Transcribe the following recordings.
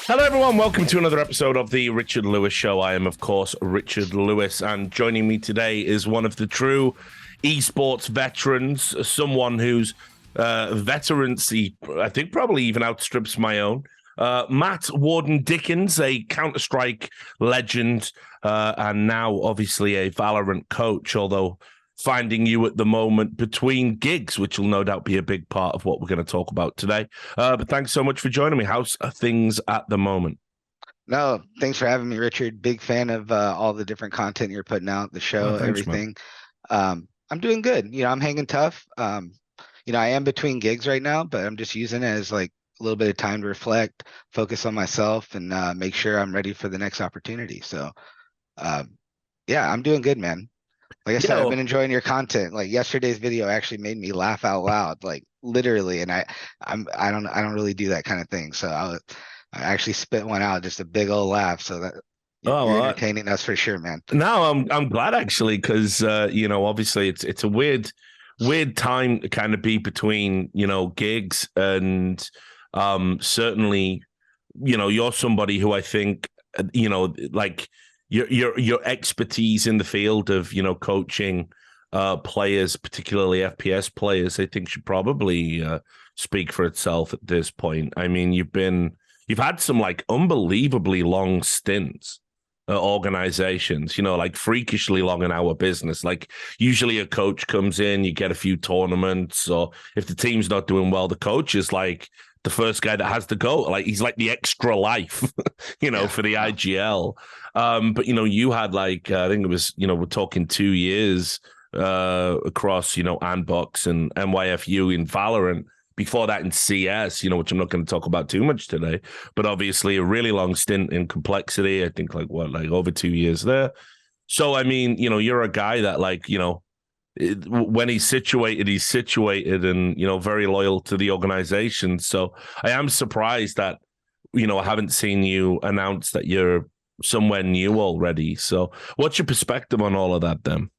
Hello, everyone. Welcome to another episode of the Richard Lewis Show. I am, of course, Richard Lewis, and joining me today is one of the true esports veterans, someone whose veterancy, I think, probably even outstrips my own. Matt Warden Dickens, a Counter-Strike legend, and now obviously a Valorant coach, although finding you at the moment between gigs, which will no doubt be a big part of what we're going to talk about today. But thanks so much for joining me. How's things at the moment? No, thanks for having me, Richard. Big fan of all the different content you're putting out, the Oh, show, thanks, man. everything. I'm doing good. I'm hanging tough. I am between gigs right now, but I'm just using it as like a little bit of time to reflect, focus on myself, and make sure I'm ready for the next opportunity. So, yeah, I'm doing good, man. Like I Yeah, said, I've been well, enjoying your content. Like yesterday's video actually made me laugh out loud, like literally. And I don't really do that kind of thing. So I actually spit one out, just a big old laugh. So that oh, you're well, entertaining us for sure, man. no, I'm glad actually because obviously it's a weird time to kind of be between gigs and certainly you're somebody who I think like your expertise in the field of coaching players, particularly FPS players, I think should probably speak for itself at this point. I mean, you've had some like unbelievably long stints organizations, like freakishly long in our business. Like usually a coach comes in, you get a few tournaments, or if the team's not doing well, the coach is like the first guy that has to go. Like he's like the extra life, Yeah, for the no. IGL. But you had like I think it was, we're talking 2 years across, Andbox and NYFU in Valorant. Before that in CS, which I'm not going to talk about too much today, but obviously a really long stint in complexity. I think like over 2 years there. So I mean, you're a guy that like, when he's situated and, very loyal to the organization. So I am surprised that, I haven't seen you announce that you're somewhere new already. So what's your perspective on all of that then?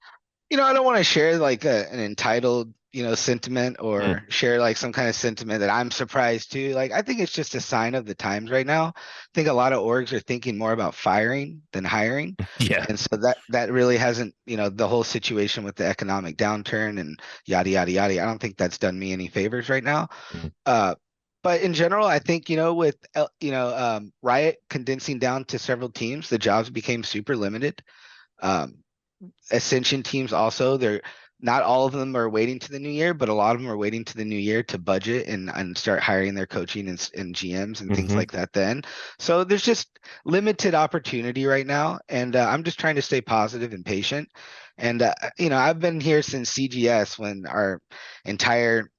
I don't want to share like an entitled, sentiment or share like some kind of sentiment that I'm surprised to. Like, I think it's just a sign of the times right now. I think a lot of orgs are thinking more about firing than hiring. Yeah. And so that really hasn't, the whole situation with the economic downturn and yada, yada, yada. I don't think that's done me any favors right now. Mm. Uh, but in general, I think, with, Riot condensing down to several teams, the jobs became super limited. Um, Ascension teams also, they're not all of them are waiting to the new year, but a lot of them are waiting to the new year to budget and start hiring their coaching and GMs and things Hmm. like that then. So there's just limited opportunity right now. And I'm just trying to stay positive and patient. And, I've been here since CGS when our entire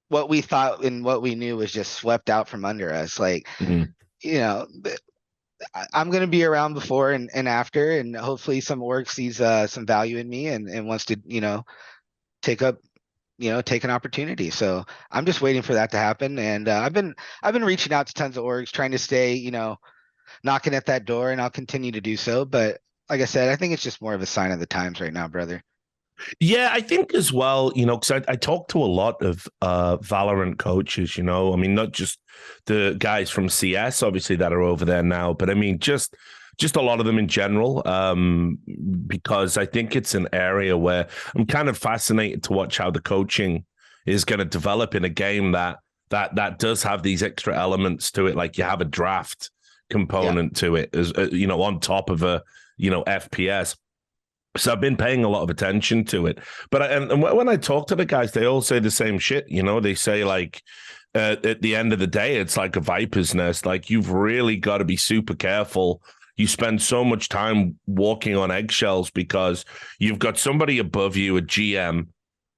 what we thought and what we knew was just swept out from under us. Like, Hmm. you know, I'm going to be around before and after, and hopefully some org sees some value in me and wants to, take up, take an opportunity. So I'm just waiting for that to happen. And I've been reaching out to tons of orgs, trying to stay, knocking at that door, and I'll continue to do so. But like I said, I think it's just more of a sign of the times right now, brother. Yeah, I think as well, because I talk to a lot of Valorant coaches, I mean, not just the guys from CS, obviously, that are over there now, but I mean, just a lot of them in general, because I think it's an area where I'm kind of fascinated to watch how the coaching is going to develop in a game that does have these extra elements to it, like you have a draft Yeah. component to it, as on top of a FPS. So I've been paying a lot of attention to it. But and when I talk to the guys, they all say the same shit. They say like at the end of the day, it's like a viper's nest. Like you've really got to be super careful. You spend so much time walking on eggshells because you've got somebody above you, a GM,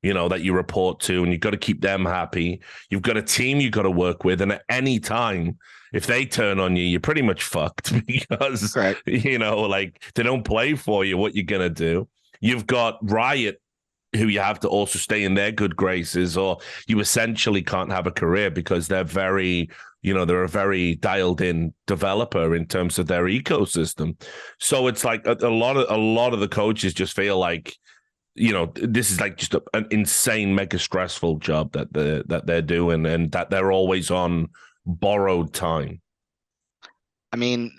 that you report to, and you've got to keep them happy. You've got a team you've got to work with. And at any time, if they turn on you, you're pretty much fucked because, Correct. like they don't play for you. What you're going to do? You've got Riot, who you have to also stay in their good graces, or you essentially can't have a career because they're a very dialed in developer in terms of their ecosystem. So it's like a lot of the coaches just feel like, this is like just an insane, mega stressful job that they're doing, and that they're always on borrowed time. I mean,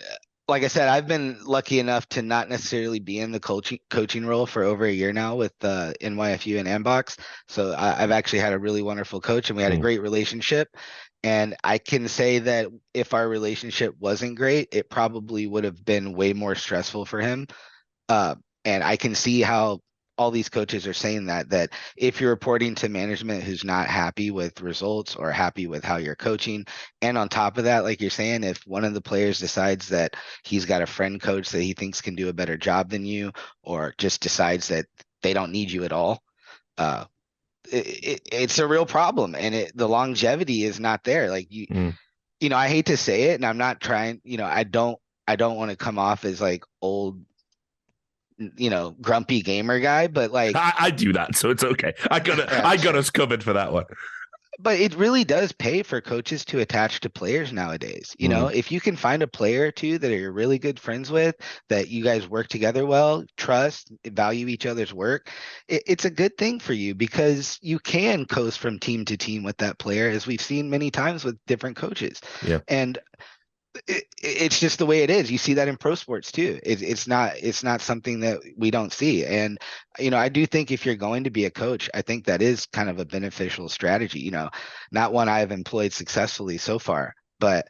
like I said, I've been lucky enough to not necessarily be in the coaching role for over a year now with NYFU and Ambox. So I've actually had a really wonderful coach, and we had a Mm. great relationship. And I can say that if our relationship wasn't great, it probably would have been way more stressful for him. Uh, and I can see how all these coaches are saying that if you're reporting to management who's not happy with results or happy with how you're coaching, and on top of that, like you're saying, if one of the players decides that he's got a friend coach that he thinks can do a better job than you, or just decides that they don't need you at all, uh, it's a real problem, and the longevity is not there. Like Mm. I hate to say it, and I'm not trying, I don't want to come off as like old, grumpy gamer guy, but like, I do that, so it's okay. yeah, I got sure. us covered for that one. But it really does pay for coaches to attach to players nowadays. Mm. If you can find a player or two that you're really good friends with, that you guys work together well, trust, value each other's work, it's a good thing for you because you can coast from team to team with that player, as we've seen many times with different coaches. Yeah. And it's just the way it is. You see that in pro sports too. It's not something that we don't see. And I do think if you're going to be a coach, I think that is kind of a beneficial strategy. Not one I've employed successfully so far, but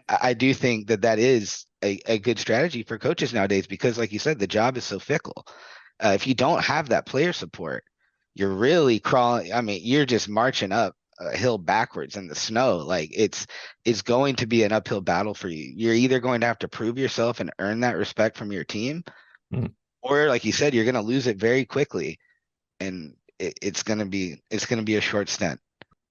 I do think that is a good strategy for coaches nowadays because, like you said, the job is so fickle. If you don't have that player support, you're really crawling. I mean, you're just marching up a hill backwards in the snow. Like it's going to be an uphill battle for you. You're either going to have to prove yourself and earn that respect from your team, Mm. or like you said, you're going to lose it very quickly, and it's going to be a short stint.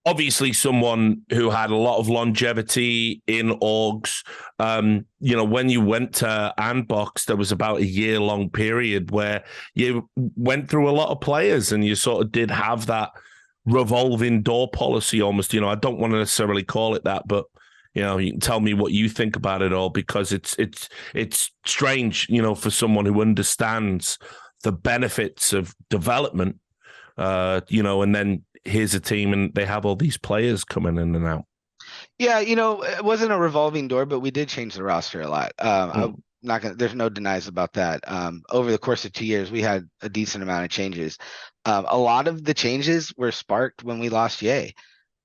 Obviously, someone who had a lot of longevity in orgs. When you went to Andbox, there was about a year-long period where you went through a lot of players, and you sort of did have that revolving door policy almost. I don't want to necessarily call it that, but you can tell me what you think about it all, because it's strange, for someone who understands the benefits of development, and then here's a team and they have all these players coming in and out. Yeah, it wasn't a revolving door, but we did change the roster a lot. Mm. I'm not gonna. There's no denies about that. Over the course of 2 years, we had a decent amount of changes. A lot of the changes were sparked when we lost Ye,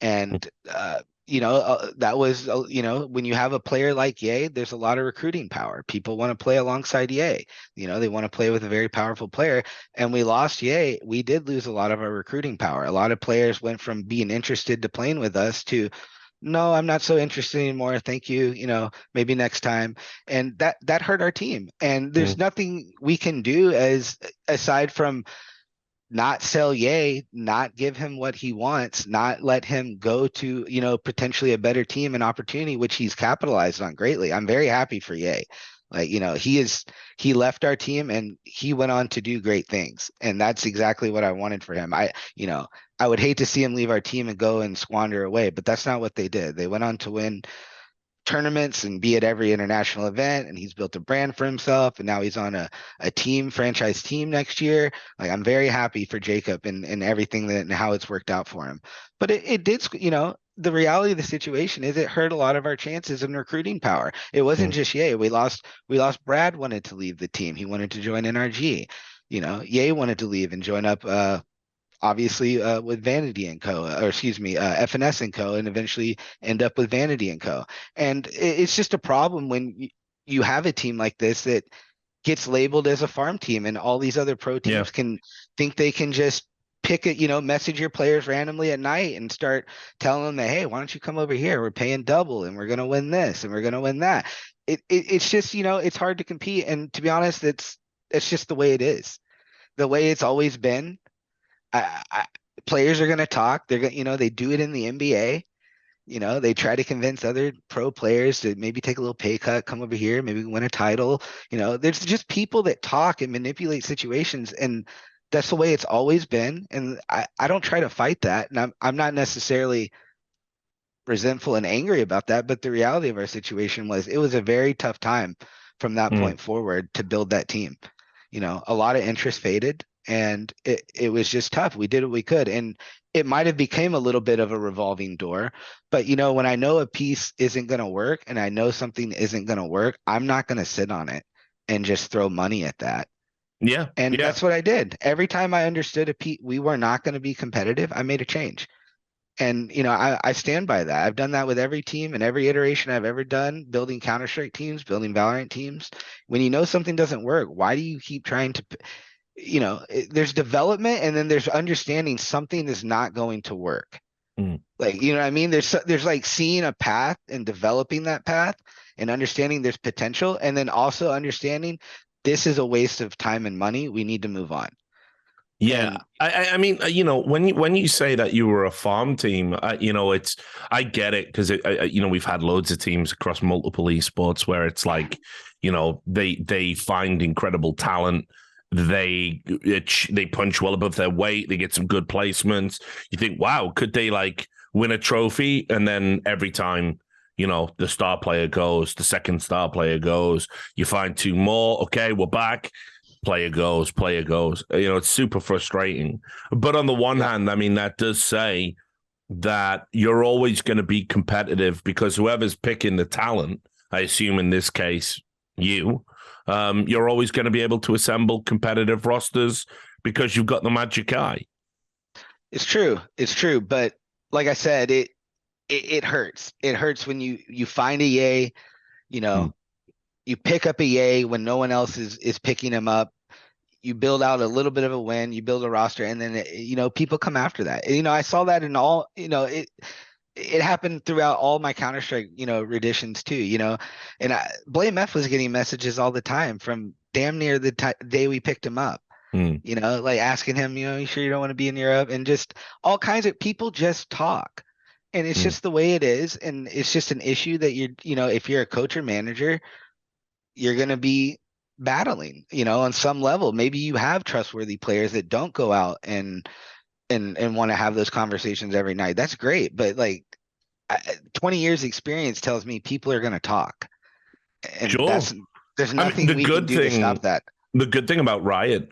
and that was when you have a player like Ye, there's a lot of recruiting power. People want to play alongside Ye. They want to play with a very powerful player. And we lost Ye. We did lose a lot of our recruiting power. A lot of players went from being interested to playing with us to, no, I'm not so interested anymore. Thank you. Maybe next time. And that hurt our team. And there's Mm. nothing we can do aside from not sell Ye, not give him what he wants, not let him go to, potentially a better team and opportunity, which he's capitalized on greatly. I'm very happy for Ye. Like, he left our team and he went on to do great things. And that's exactly what I wanted for him. I would hate to see him leave our team and go and squander away, but that's not what they did. They went on to win tournaments and be at every international event, and he's built a brand for himself, and now he's on a team franchise team next year. Like, I'm very happy for Jacob and everything and how it's worked out for him. But it did, the reality of the situation is it hurt a lot of our chances in recruiting power. It wasn't Mm. just Ye. We lost Brad wanted to leave the team. He wanted to join NRG. Ye wanted to leave and join up obviously with Vanity and Co. Or excuse me, FNS and Co. And eventually end up with Vanity and Co. And it's just a problem when you have a team like this that gets labeled as a farm team, and all these other pro Yeah. teams can think they can just pick it, message your players randomly at night and start telling them that, hey, why don't you come over here? We're paying double and we're going to win this and we're going to win that. It's just, it's hard to compete. And to be honest, it's just the way it is, the way it's always been. Players are going to talk. They're going, they do it in the NBA. They try to convince other pro players to maybe take a little pay cut, come over here, maybe win a title. There's just people that talk and manipulate situations, and that's the way it's always been. And I don't try to fight that, and I'm not necessarily resentful and angry about that. But the reality of our situation was it was a very tough time from that Mm. point forward to build that team. A lot of interest faded, and it was just tough. We did what we could, and it might have became a little bit of a revolving door. But when I know a piece isn't going to work and I know something isn't going to work, I'm not going to sit on it and just throw money at that. Yeah, And yeah, that's what I did. Every time I understood we were not going to be competitive, I made a change. And I stand by that. I've done that with every team and every iteration I've ever done, building Counter-Strike teams, building Valorant teams. When you know something doesn't work, why do you keep trying to, there's development and then there's understanding something is not going to work. Like, you know what I mean? There's like seeing a path and developing that path and understanding there's potential, and then also understanding this is a waste of time and money. We need to move on. yeah. And I mean, when you say that you were a farm team, it's I get it because we've had loads of teams across multiple esports where it's like, they find incredible talent. They punch well above their weight. They get some good placements. You think, wow, could they like win a trophy? And then every time, the star player goes, the second star player goes, you find two more. Okay, we're back. Player goes, player goes. It's super frustrating. But on the one hand, I mean, that does say that you're always going to be competitive because whoever's picking the talent, I assume in this case, you're always going to be able to assemble competitive rosters because you've got the magic eye. it's true. It's true. But like I said, it hurts. It hurts when you find a yay, you pick up a yay when no one else is picking him up. You build out a little bit of a win, you build a roster, and then people come after that. I saw that in all, it happened throughout all my Counter-Strike, renditions too, and Blame F was getting messages all the time from damn near the day we picked him up, like asking him, you sure you don't want to be in Europe, and just all kinds of people just talk. And it's just the way it is. And it's just an issue that if you're a coach or manager, you're going to be battling, on some level. Maybe you have trustworthy players that don't go out and want to have those conversations every night. That's great. But like 20 years experience tells me people are going to talk. And Sure. there's nothing we can do to stop that. The good thing about Riot,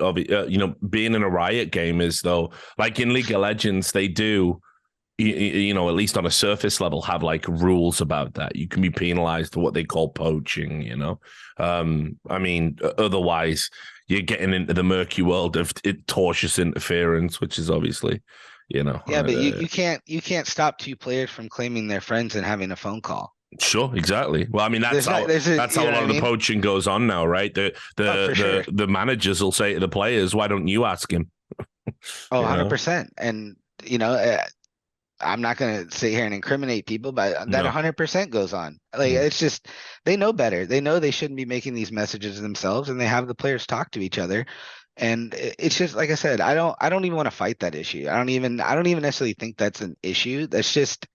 being in a Riot game is though, like in League of Legends, they do, at least on a surface level, have like rules about that. You can be penalized for what they call poaching, I mean, otherwise you're getting into the murky world of tortious interference, which is obviously, Yeah, but you can't stop two players from claiming they're friends and having a phone call. Sure, exactly. Well, I mean, that's how a lot of the poaching goes on now, right? The managers will say to the players, "Why don't you ask him?" 100%. And I'm not going to sit here and incriminate people, but that 100% goes on. Like it's just they know better. They know they shouldn't be making these messages themselves, and they have the players talk to each other. And it's just like I said, I don't even want to fight that issue. I don't even necessarily think that's an issue. That's just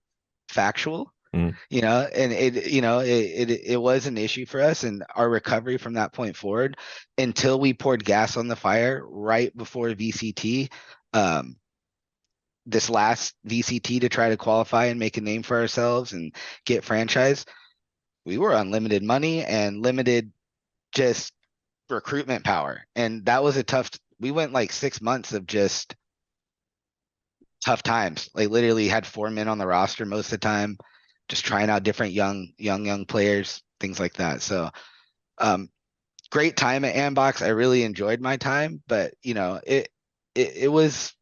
factual. And it was an issue for us, and our recovery from that point forward until we poured gas on the fire right before VCT, this last VCT to try to qualify and make a name for ourselves and get franchise. We were on limited money and limited just recruitment power. And that was we went like 6 months of just tough times. Like literally had 4 men on the roster most of the time, just trying out different young players, things like that. So, great time at Ambox. I really enjoyed my time, but it was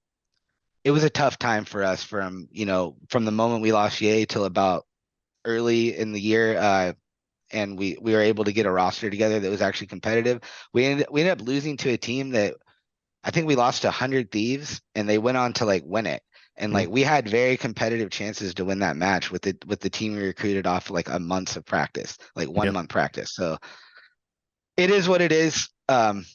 a tough time for us from the moment we lost Ye till about early in the year. And we were able to get a roster together that was actually competitive. We ended up losing to a team that I think we lost to 100 Thieves, and they went on to like win it. And like we had very competitive chances to win that match with the team we recruited off like a month of practice, like 1 month practice. So it is what it is. I'm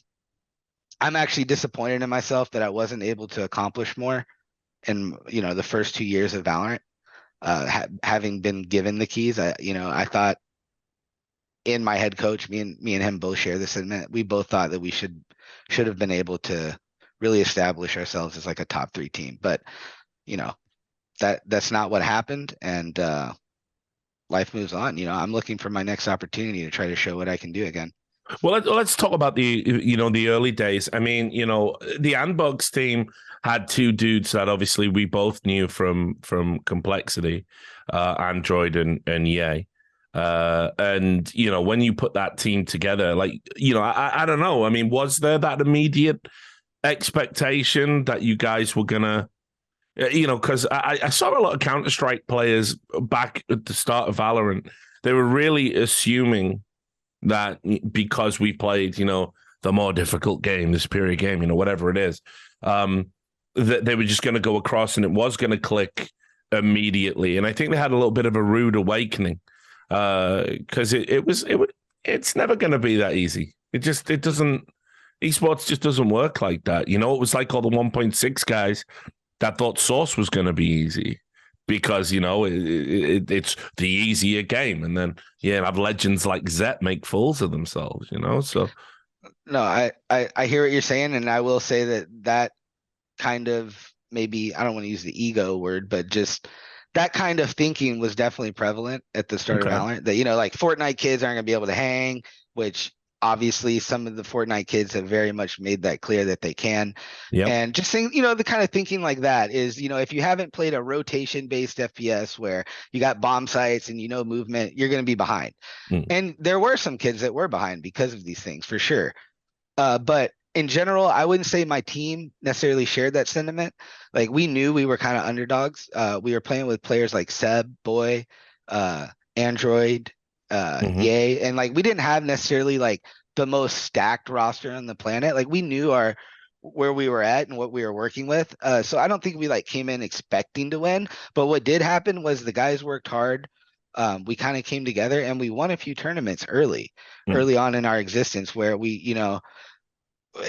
actually disappointed in myself that I wasn't able to accomplish more in the first 2 years of Valorant. Having been given the keys, I thought, in my head coach, me and him both share this sentiment. We both thought that we should have been able to really establish ourselves as like a top 3 team, but that's not what happened, and life moves on. I'm looking for my next opportunity to try to show what I can do again. Well, let's talk about the early days. I mean, the Andbugs team had two dudes that obviously we both knew from Complexity, Android and Yay. And when you put that team together, like, I don't know. I mean, was there that immediate expectation that you guys were gonna, because I saw a lot of Counter-Strike players back at the start of Valorant. They were really assuming that because we played, the more difficult game, the superior game, whatever it is, that they were just going to go across and it was going to click immediately. And I think they had a little bit of a rude awakening because it's never going to be that easy. It doesn't, esports just doesn't work like that. It was like all the 1.6 guys that thought Source was going to be easy because it's the easier game, and then have legends like Zet make fools of themselves. So No, I hear what you're saying, and I will say that kind of, maybe, I don't want to use the ego word, but just that kind of thinking was definitely prevalent at the start of Valorant. That like Fortnite kids aren't gonna be able to hang, which obviously some of the Fortnite kids have very much made that clear that they can. Yep. And just saying, the kind of thinking like that is, if you haven't played a rotation based FPS where you got bomb sites and movement, you're going to be behind. And there were some kids that were behind because of these things, for sure. But in general, I wouldn't say my team necessarily shared that sentiment. Like, we knew we were kind of underdogs. We were playing with players like Seb, Boy, Android, Yay, and like we didn't have necessarily like the most stacked roster on the planet. Like, we knew where we were at and what we were working with. So I don't think we like came in expecting to win. But what did happen was the guys worked hard. We kind of came together and we won a few tournaments early on in our existence, where we,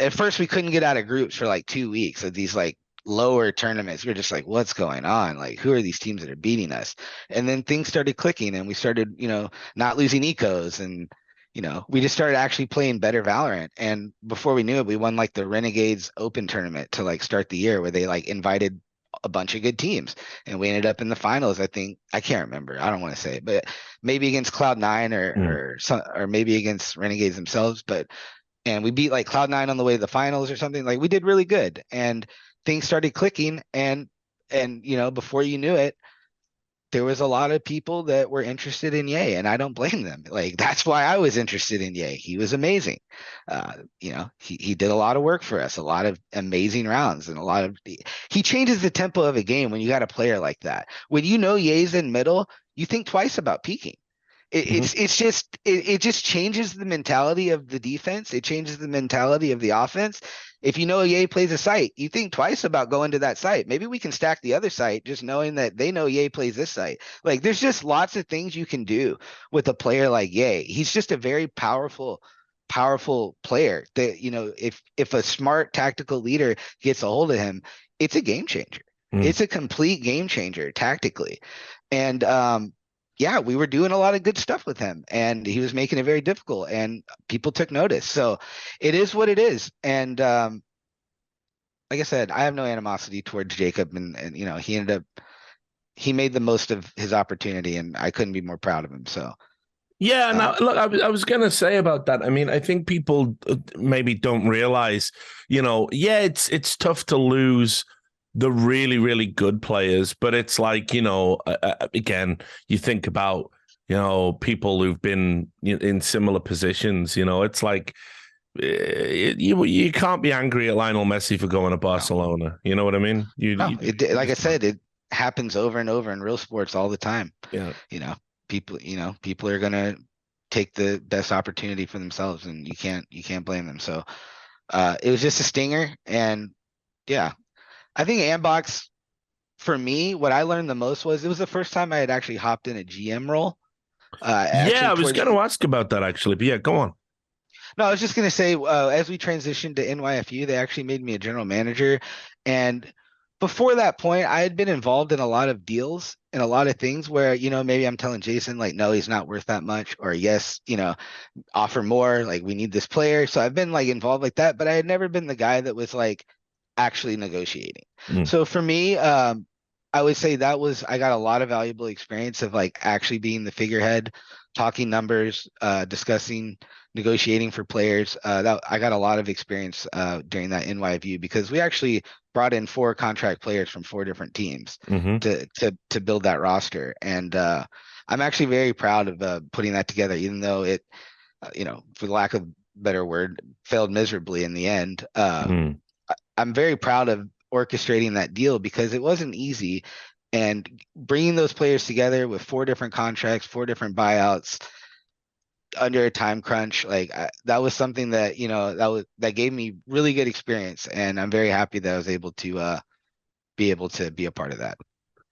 at first we couldn't get out of groups for like 2 weeks of these like lower tournaments. We were just like, what's going on? Like, who are these teams that are beating us? And then things started clicking and we started, not losing ecos, and, we just started actually playing better Valorant. And before we knew it, we won like the Renegades Open tournament to like start the year, where they like invited a bunch of good teams, and we ended up in the finals. I think, I can't remember, I don't want to say it, but maybe against Cloud9 or maybe against Renegades themselves. And we beat like Cloud9 on the way to the finals or something. Like, we did really good, and things started clicking, and before you knew it, there was a lot of people that were interested in Ye, and I don't blame them. Like, that's why I was interested in Ye. He was amazing. He did a lot of work for us, a lot of amazing rounds, and he changes the tempo of a game when you got a player like that. When Ye's in middle, you think twice about peeking. It just changes the mentality of the defense. It changes the mentality of the offense. If Ye plays a site, you think twice about going to that site. Maybe we can stack the other site, just knowing that they know Ye plays this site. Like, there's just lots of things you can do with a player like Ye. He's just a very powerful player that, if a smart tactical leader gets a hold of him, it's a game changer. It's a complete game changer tactically. And we were doing a lot of good stuff with him, and he was making it very difficult, and people took notice. So it is what it is. And like I said, I have no animosity towards Jacob, and he made the most of his opportunity, and I couldn't be more proud of him. So yeah, now look, I was gonna say about that. I mean, I think people maybe don't realize, it's tough to lose the really, really good players, but it's like, again, you think about, people who've been in similar positions, it's like you can't be angry at Lionel Messi for going to Barcelona. You know what I mean? Like I said, it happens over and over in real sports all the time. Yeah. People are gonna take the best opportunity for themselves, and you can't blame them. So it was just a stinger, and I think Ambox, for me, what I learned the most was, it was the first time I had actually hopped in a GM role. I was going to ask about that actually, but yeah, go on. No, I was just going to say, as we transitioned to NYFU, they actually made me a general manager. And before that point, I had been involved in a lot of deals and a lot of things where, maybe I'm telling Jason, like, no, he's not worth that much, or yes, offer more, like, we need this player. So I've been like involved like that, but I had never been the guy that was like actually negotiating. So for me, I would say I got a lot of valuable experience of like actually being the figurehead, talking numbers, discussing negotiating for players. That I got a lot of experience during that NYFU because we actually brought in 4 contract players from 4 different teams Hmm. to build that roster, and I'm actually very proud of putting that together, even though it, for lack of better word, failed miserably in the end. Mm. I'm very proud of orchestrating that deal because it wasn't easy, and bringing those players together with 4 different contracts, 4 different buyouts under a time crunch, that was something that that gave me really good experience, and I'm very happy that I was able to be a part of that.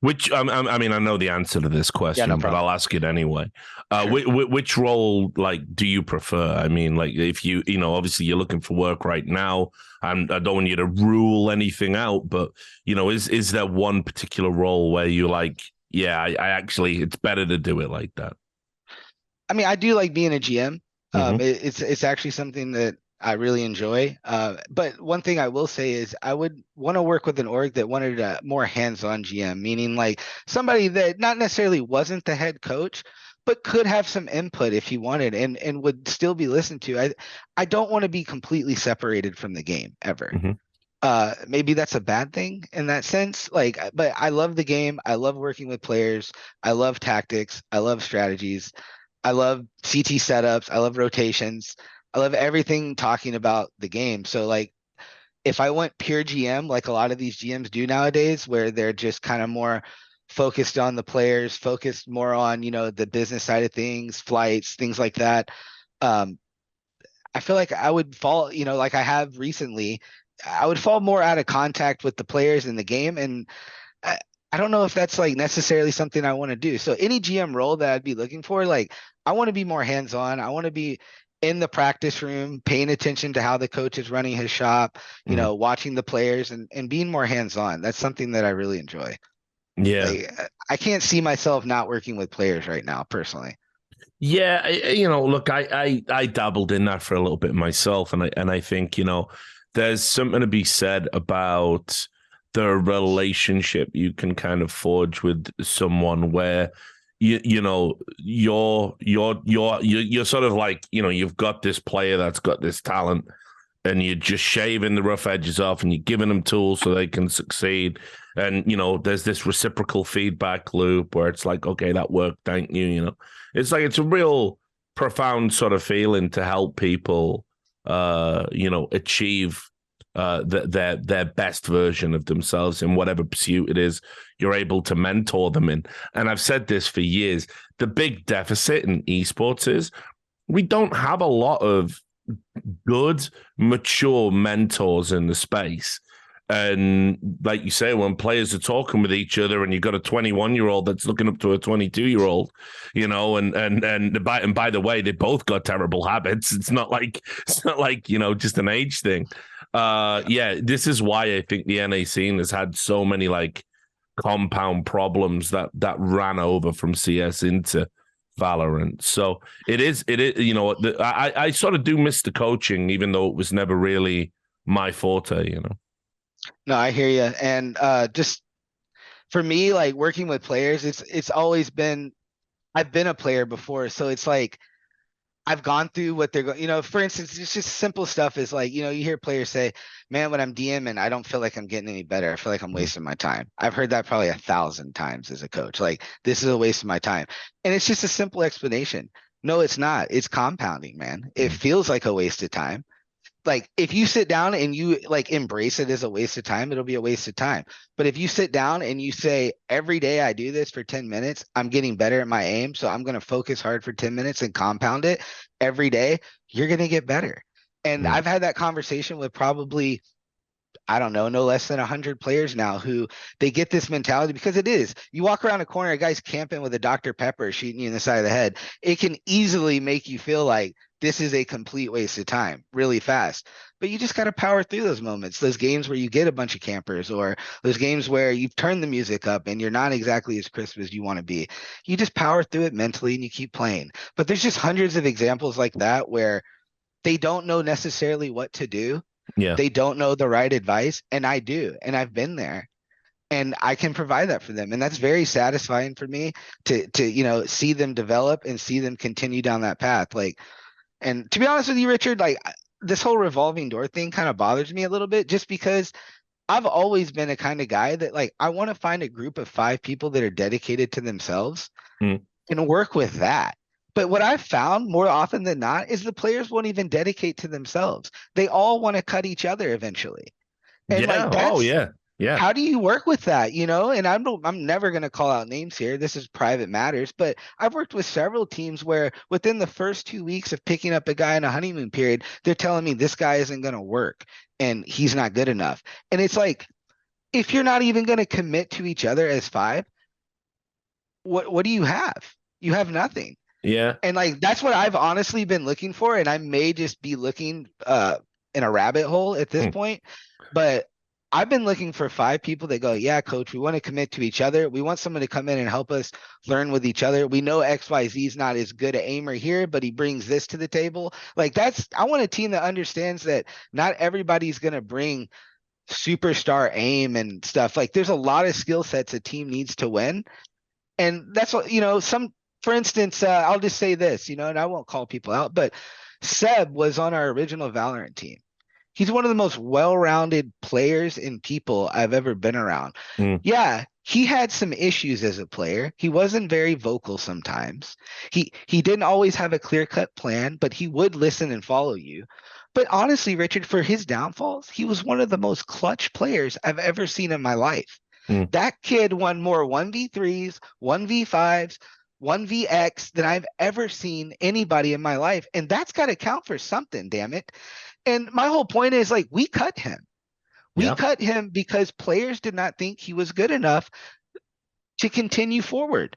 Which I mean, I know the answer to this Yeah, no question, but problem. I'll ask it anyway. Sure. Which role, like, do you prefer? I mean, like, if obviously you're looking for work right now, and I don't want you to rule anything out, but is there one particular role where you like, yeah, I actually, it's better to do it like that? I mean, I do like being a GM. Hmm. It's actually something that I really enjoy. But one thing I will say is I would want to work with an org that wanted a more hands-on GM, meaning like somebody that not necessarily wasn't the head coach, but could have some input if he wanted, and would still be listened to. I don't want to be completely separated from the game ever. Hmm. Maybe that's a bad thing in that sense. But I love the game. I love working with players. I love tactics. I love strategies. I love CT setups. I love rotations. I love everything talking about the game. So like if I went pure GM, like a lot of these GMs do nowadays, where they're just kind of more focused on the players, focused more on, the business side of things, flights, things like that. Um, I feel like I would fall, like I have recently, I would fall more out of contact with the players in the game. And I, I don't know if that's like necessarily something I want to do. So any GM role that I'd be looking for, like I want to be more hands-on. I want to be in the practice room, paying attention to how the coach is running his shop, Hmm. watching the players and being more hands-on. That's something that I really enjoy. Yeah. Like I can't see myself not working with players right now, personally. Yeah, look, I dabbled in that for a little bit myself, and I think there's something to be said about the relationship you can kind of forge with someone where you're sort of like you've got this player that's got this talent, and you're just shaving the rough edges off, and you're giving them tools so they can succeed. And there's this reciprocal feedback loop where it's like, okay, that worked, thank you. It's like it's a real profound sort of feeling to help people, achieve their best version of themselves in whatever pursuit it is you're able to mentor them in. And I've said this for years. The big deficit in esports is we don't have a lot of good, mature mentors in the space. And like you say, when players are talking with each other, and you've got a 21-year-old that's looking up to a 22-year-old, and by the way, they both got terrible habits. It's not like just an age thing. Yeah, this is why I think the NA scene has had so many like compound problems that ran over from CS into Valorant. So it is, I sort of do miss the coaching, even though it was never really my forte. No, I hear you. And just for me, like working with players, it's always been I've been a player before, so it's like I've gone through what they're going. For instance, it's just simple stuff is like, you hear players say, "Man, when I'm DMing, I don't feel like I'm getting any better. I feel like I'm Mm. wasting my time." I've heard that probably 1,000 times as a coach. Like, this is a waste of my time, and it's just a simple explanation. No, it's not. It's compounding, man. It Mm. feels like a waste of time. Like if you sit down and you like embrace it as a waste of time, it'll be a waste of time. But if you sit down and you say, every day I do this for 10 minutes, I'm getting better at my aim. So I'm going to focus hard for 10 minutes and compound it every day, you're going to get better. And Mm. I've had that conversation with probably, I don't know, no less than 100 players now who they get this mentality because it is. You walk around a corner, a guy's camping with a Dr. Pepper shooting you in the side of the head. It can easily make you feel like this is a complete waste of time really fast. But you just got to power through those moments, those games where you get a bunch of campers, or those games where you've turned the music up and you're not exactly as crisp as you want to be. You just power through it mentally and you keep playing. But there's just hundreds of examples like that where they don't know necessarily what to do, Yeah. they don't know the right advice, and I do, and I've been there, and I can provide that for them, and that's very satisfying for me to see them develop and see them continue down that path. Like, And to be honest with you, Richard, like this whole revolving door thing kind of bothers me a little bit just because I've always been a kind of guy that like I want to find a group of 5 people that are dedicated to themselves Mm. and work with that. But what I've found more often than not is the players won't even dedicate to themselves. They all want to cut each other eventually. And Yeah. like Oh, that's yeah. Yeah. how do you work with that, you know? And I'm never going to call out names here. This is private matters, but I've worked with several teams where within the first 2 weeks of picking up a guy in a honeymoon period, they're telling me this guy isn't going to work and he's not good enough. And it's like if you're not even going to commit to each other as 5, what do you have? You have nothing. Yeah. And like that's what I've honestly been looking for, and I may just be looking in a rabbit hole at this Mm. point, but I've been looking for 5 people that go, yeah, coach, we want to commit to each other. We want someone to come in and help us learn with each other. We know XYZ is not as good an aimer here, but he brings this to the table. Like I want a team that understands that not everybody's gonna bring superstar aim and stuff. Like there's a lot of skill sets a team needs to win. And that's what, for instance, I'll just say this, and I won't call people out, but Seb was on our original Valorant team. He's one of the most well-rounded players and people I've ever been around. Mm. Yeah, he had some issues as a player. He wasn't very vocal sometimes. He didn't always have a clear-cut plan, but he would listen and follow you. But honestly, Richard, for his downfalls, he was one of the most clutch players I've ever seen in my life. Mm. That kid won more 1v3s, 1v5s, 1vx than I've ever seen anybody in my life. And that's got to count for something, damn it. And my whole point is like, we cut him. We Yeah. cut him because players did not think he was good enough to continue forward.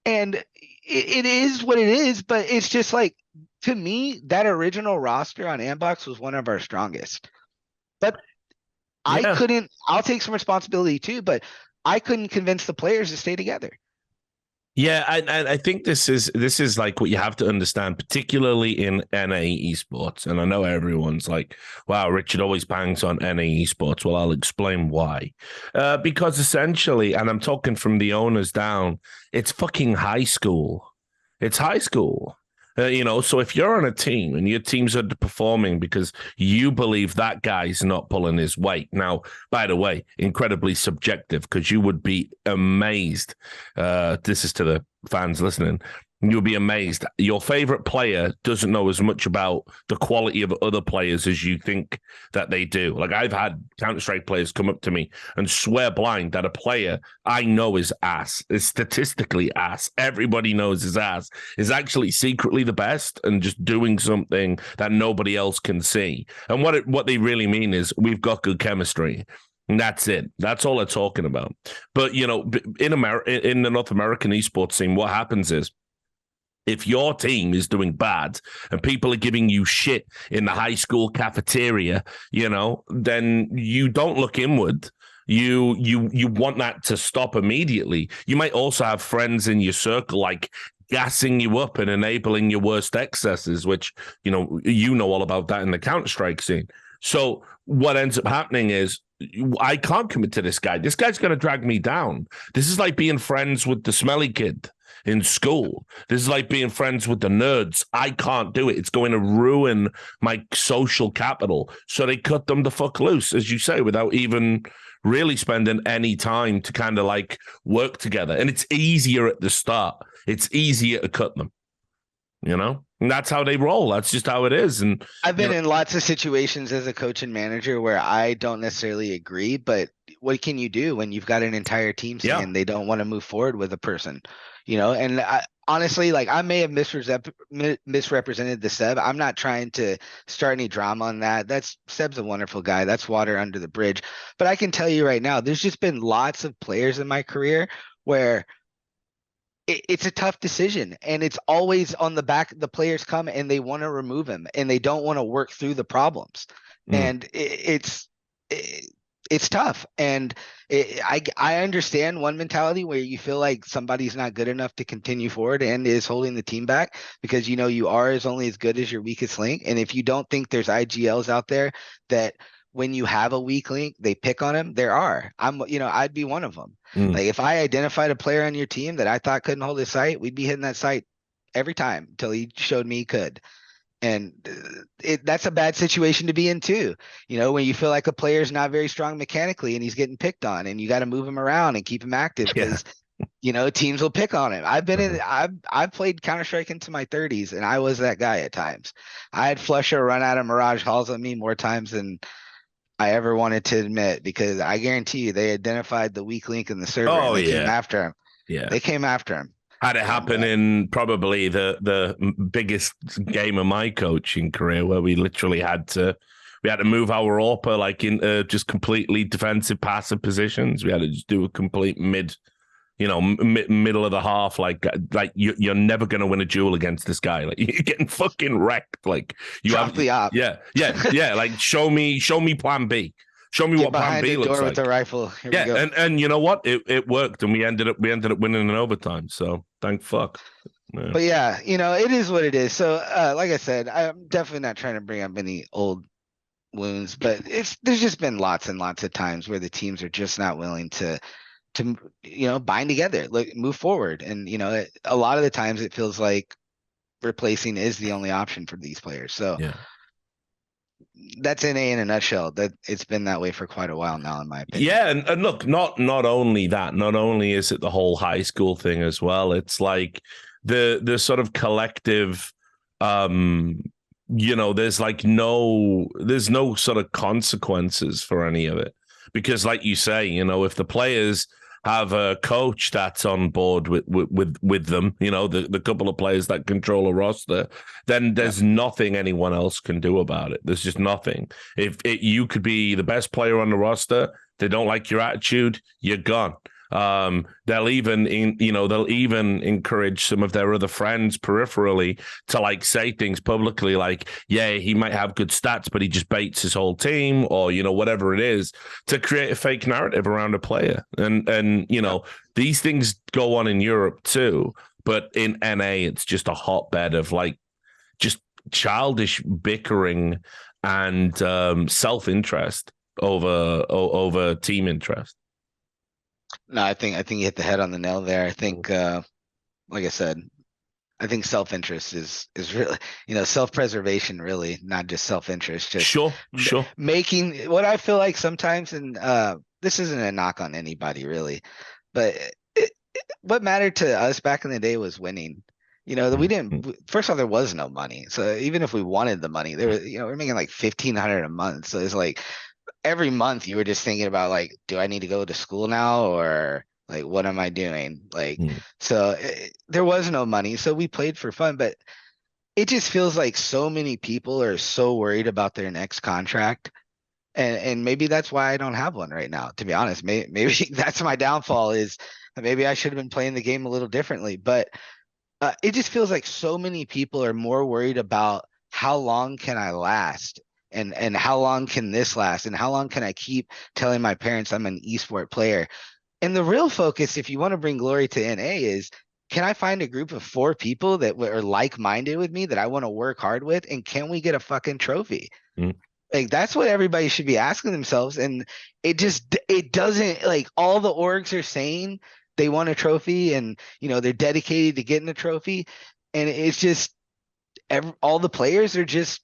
And it is what it is, but it's just like, to me, that original roster on Ambox was one of our strongest. But Yeah. I'll take some responsibility too, but I couldn't convince the players to stay together. Yeah, I think this is like what you have to understand, particularly in NA esports. And I know everyone's like, "Wow, Richard always bangs on NA esports." Well, I'll explain why. Because essentially, and I'm talking from the owners down, it's fucking high school. It's high school. So if you're on a team and your team's underperforming because you believe that guy's not pulling his weight. Now, by the way, incredibly subjective because you would be amazed. This is to the fans listening. You'll be amazed. Your favorite player doesn't know as much about the quality of other players as you think that they do. Like I've had Counter-Strike players come up to me and swear blind that a player I know is ass, is statistically ass. Everybody knows his ass is actually secretly the best and just doing something that nobody else can see. And what they really mean is we've got good chemistry. And that's it. That's all they're talking about. But, in the North American esports scene, what happens is, if your team is doing bad and people are giving you shit in the high school cafeteria, then you don't look inward. You want that to stop immediately. You might also have friends in your circle like gassing you up and enabling your worst excesses, which, all about that in the Counter-Strike scene. So what ends up happening is I can't commit to this guy. This guy's going to drag me down. This is like being friends with the smelly kid in school. This is like being friends with the nerds. I can't do it. It's going to ruin my social capital. So they cut them the fuck loose, as you say, without even really spending any time to kind of like work together. And it's easier at the start. It's easier to cut them, And that's how they roll. That's just how it is. And I've been in lots of situations as a coach and manager where I don't necessarily agree, but what can you do when you've got an entire team saying they don't want to move forward with a person? And honestly, like I may have misrepresented the Seb. I'm not trying to start any drama on that. Seb's a wonderful guy. That's water under the bridge. But I can tell you right now, there's just been lots of players in my career where it's a tough decision, and it's always on the back. The players come and they want to remove him and they don't want to work through the problems. And it's tough. And I understand one mentality where you feel like somebody's not good enough to continue forward and is holding the team back because, you are only as good as your weakest link. And if you don't think there's IGLs out there that when you have a weak link, they pick on him, there are. I'd be one of them. Like if I identified a player on your team that I thought couldn't hold his site, we'd be hitting that site every time until he showed me he could. And that's a bad situation to be in too. When you feel like a player's not very strong mechanically and he's getting picked on, and you got to move him around and keep him active Yeah. because teams will pick on him. I've been in. Mhm. I've played Counter-Strike into my 30s, and I was that guy at times. I had Flusher run out of Mirage halls on me more times than I ever wanted to admit, because I guarantee you they identified the weak link in the server and Oh they came yeah, after him. yeah. They came after him. Had it And happen in probably the biggest game of my coaching career, where we had to move our AWPer like in just completely defensive passive positions. We had to just do a complete middle of the half, like you're never going to win a duel against this guy. Like you're getting fucking wrecked. Like you drop have, the op. yeah. Like show me plan B. Show me Get what plan behind B the looks door with the like. rifle. Here we Yeah, go. and you know what? It worked, and we ended up winning in overtime. So thank fuck. Yeah. But yeah, it is what it is. So, like I said, I'm definitely not trying to bring up any old wounds, but there's just been lots and lots of times where the teams are just not willing to bind together, like move forward. And a lot of the times it feels like replacing is the only option for these players. So Yeah. that's NA in a nutshell. That it's been that way for quite a while now, in my opinion. Yeah, and look, not only that, not only is it the whole high school thing as well. It's like the sort of collective, there's no sort of consequences for any of it, because like you say, if the players have a coach that's on board with them, the couple of players that control a roster, then there's nothing anyone else can do about it. There's just nothing. If you could be the best player on the roster, they don't like your attitude, you're gone. They'll even encourage some of their other friends peripherally to like say things publicly like, yeah, he might have good stats, but he just baits his whole team, or whatever it is, to create a fake narrative around a player. And these things go on in Europe too, but in NA it's just a hotbed of like just childish bickering and self-interest over team interest. No, I think you hit the head on the nail there. I think, like I said, I think self-interest is really, self-preservation, really, not just self-interest, just Sure. making what I feel like sometimes. And this isn't a knock on anybody really, but what mattered to us back in the day was winning. That we didn't. First of all, there was no money, so even if we wanted the money, there was, we're making like 1,500 a month. So it's like every month you were just thinking about like, do I need to go to school now, or like what am I doing? Like, so there was no money, so we played for fun. But it just feels like so many people are so worried about their next contract, and maybe that's why I don't have one right now, to be honest. Maybe that's my downfall, is maybe I should have been playing the game a little differently. But it just feels like so many people are more worried about how long can I last, and how long can this last, and how long can I keep telling my parents I'm an esport player. And the real focus, if you want to bring glory to NA, is can I find a group of 4 people that are like-minded with me that I want to work hard with, and can we get a fucking trophy? Like that's what everybody should be asking themselves. And it doesn't, like, all the orgs are saying they want a trophy, and they're dedicated to getting a trophy, and it's just all the players are just,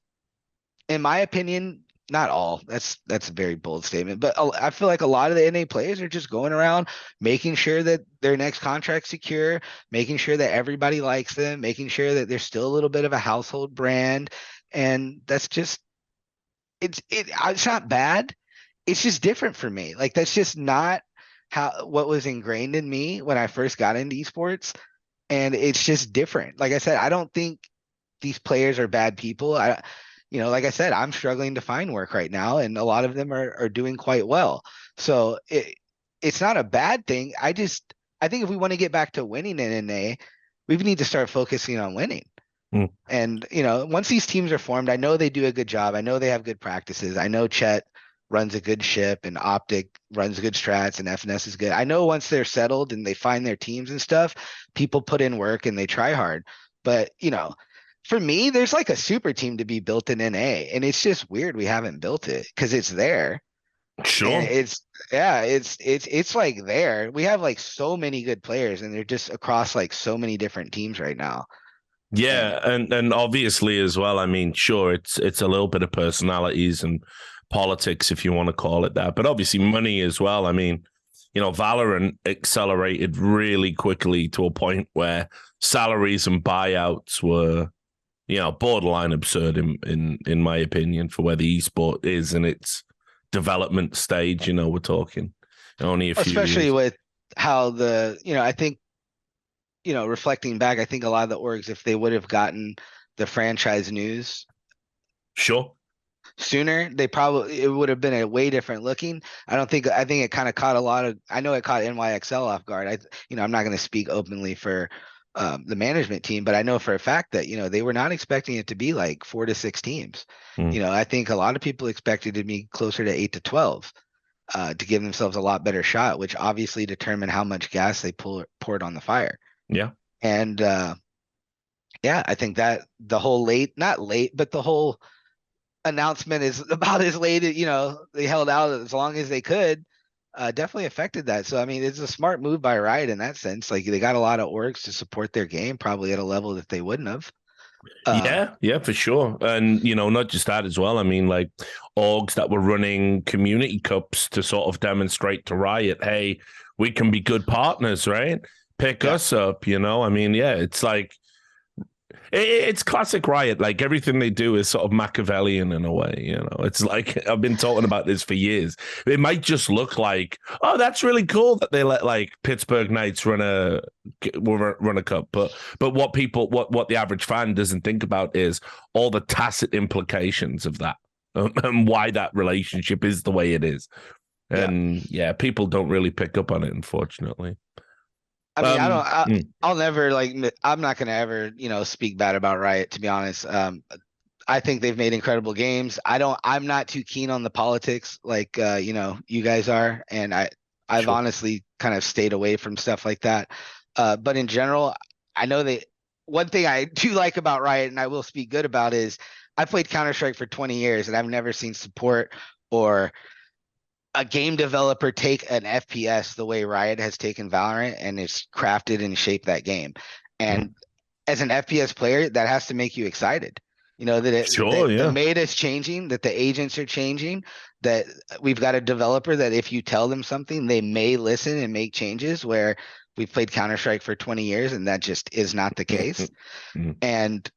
in my opinion, not all. That's a very bold statement, but I feel like a lot of the NA players are just going around making sure that their next contract's secure, making sure that everybody likes them, making sure that there's still a little bit of a household brand, and that's just it's not bad. It's just different for me. Like that's just not what was ingrained in me when I first got into esports, and it's just different. Like I said, I don't think these players are bad people. Like I said, I'm struggling to find work right now, and a lot of them are doing quite well. So it's not a bad thing. I think if we want to get back to winning in NA, we need to start focusing on winning. And once these teams are formed, I know they do a good job. I know they have good practices. I know Chet runs a good ship, and Optic runs good strats, and FNS is good. I know once they're settled and they find their teams and stuff, people put in work and they try hard. But for me, there's like a super team to be built in NA, and it's just weird we haven't built it because it's there. Sure. And it's like there. We have like so many good players, and they're just across like so many different teams right now. Yeah, And and obviously as well, I mean, sure, it's a little bit of personalities and politics, if you want to call it that, but obviously money as well. I mean, Valorant accelerated really quickly to a point where salaries and buyouts were, borderline absurd in my opinion for where the esport is in its development stage. We're talking only a few especially years. with how I think, reflecting back, I think a lot of the orgs, if they would have gotten the franchise news Sure. sooner, it would have been a way different looking. I think it kind of caught I know it caught NYXL off guard. I'm not going to speak openly for the management team, but I know for a fact that, they were not expecting it to be like 4 to 6 teams. I think a lot of people expected it to be closer to 8 to 12 to give themselves a lot better shot, which obviously determined how much gas they poured on the fire. Yeah. And yeah, I think that the whole not late, but the whole announcement is about as late as, they held out as long as they could, definitely affected that. So, I mean, it's a smart move by Riot in that sense. Like, they got a lot of orgs to support their game, probably at a level that they wouldn't have. Yeah, for sure. And, not just that as well. I mean, like orgs that were running community cups to sort of demonstrate to Riot, hey, we can be good partners, right? Pick us up, I mean, yeah, it's like, it's classic Riot. Like everything they do is sort of Machiavellian in a way. It's like I've been talking about this for years. It might just look like, oh, that's really cool that they let like Pittsburgh Knights run a cup, but what the average fan doesn't think about is all the tacit implications of that and why that relationship is the way it is. And yeah, people don't really pick up on it, unfortunately. I mean, I'll never I'm not going to ever, speak bad about Riot, to be honest. I think they've made incredible games. I'm not too keen on the politics like, you guys are. And I've Sure. honestly kind of stayed away from stuff like that. But in general, I know one thing I do like about Riot, and I will speak good about, is I played Counter-Strike for 20 years and I've never seen support or a game developer take an FPS the way Riot has taken Valorant and it's crafted and shaped that game. And as an FPS player, that has to make you excited. That the meta is changing, that the agents are changing, that we've got a developer that if you tell them something, they may listen and make changes, where we've played Counter-Strike for 20 years and that just is not the case. And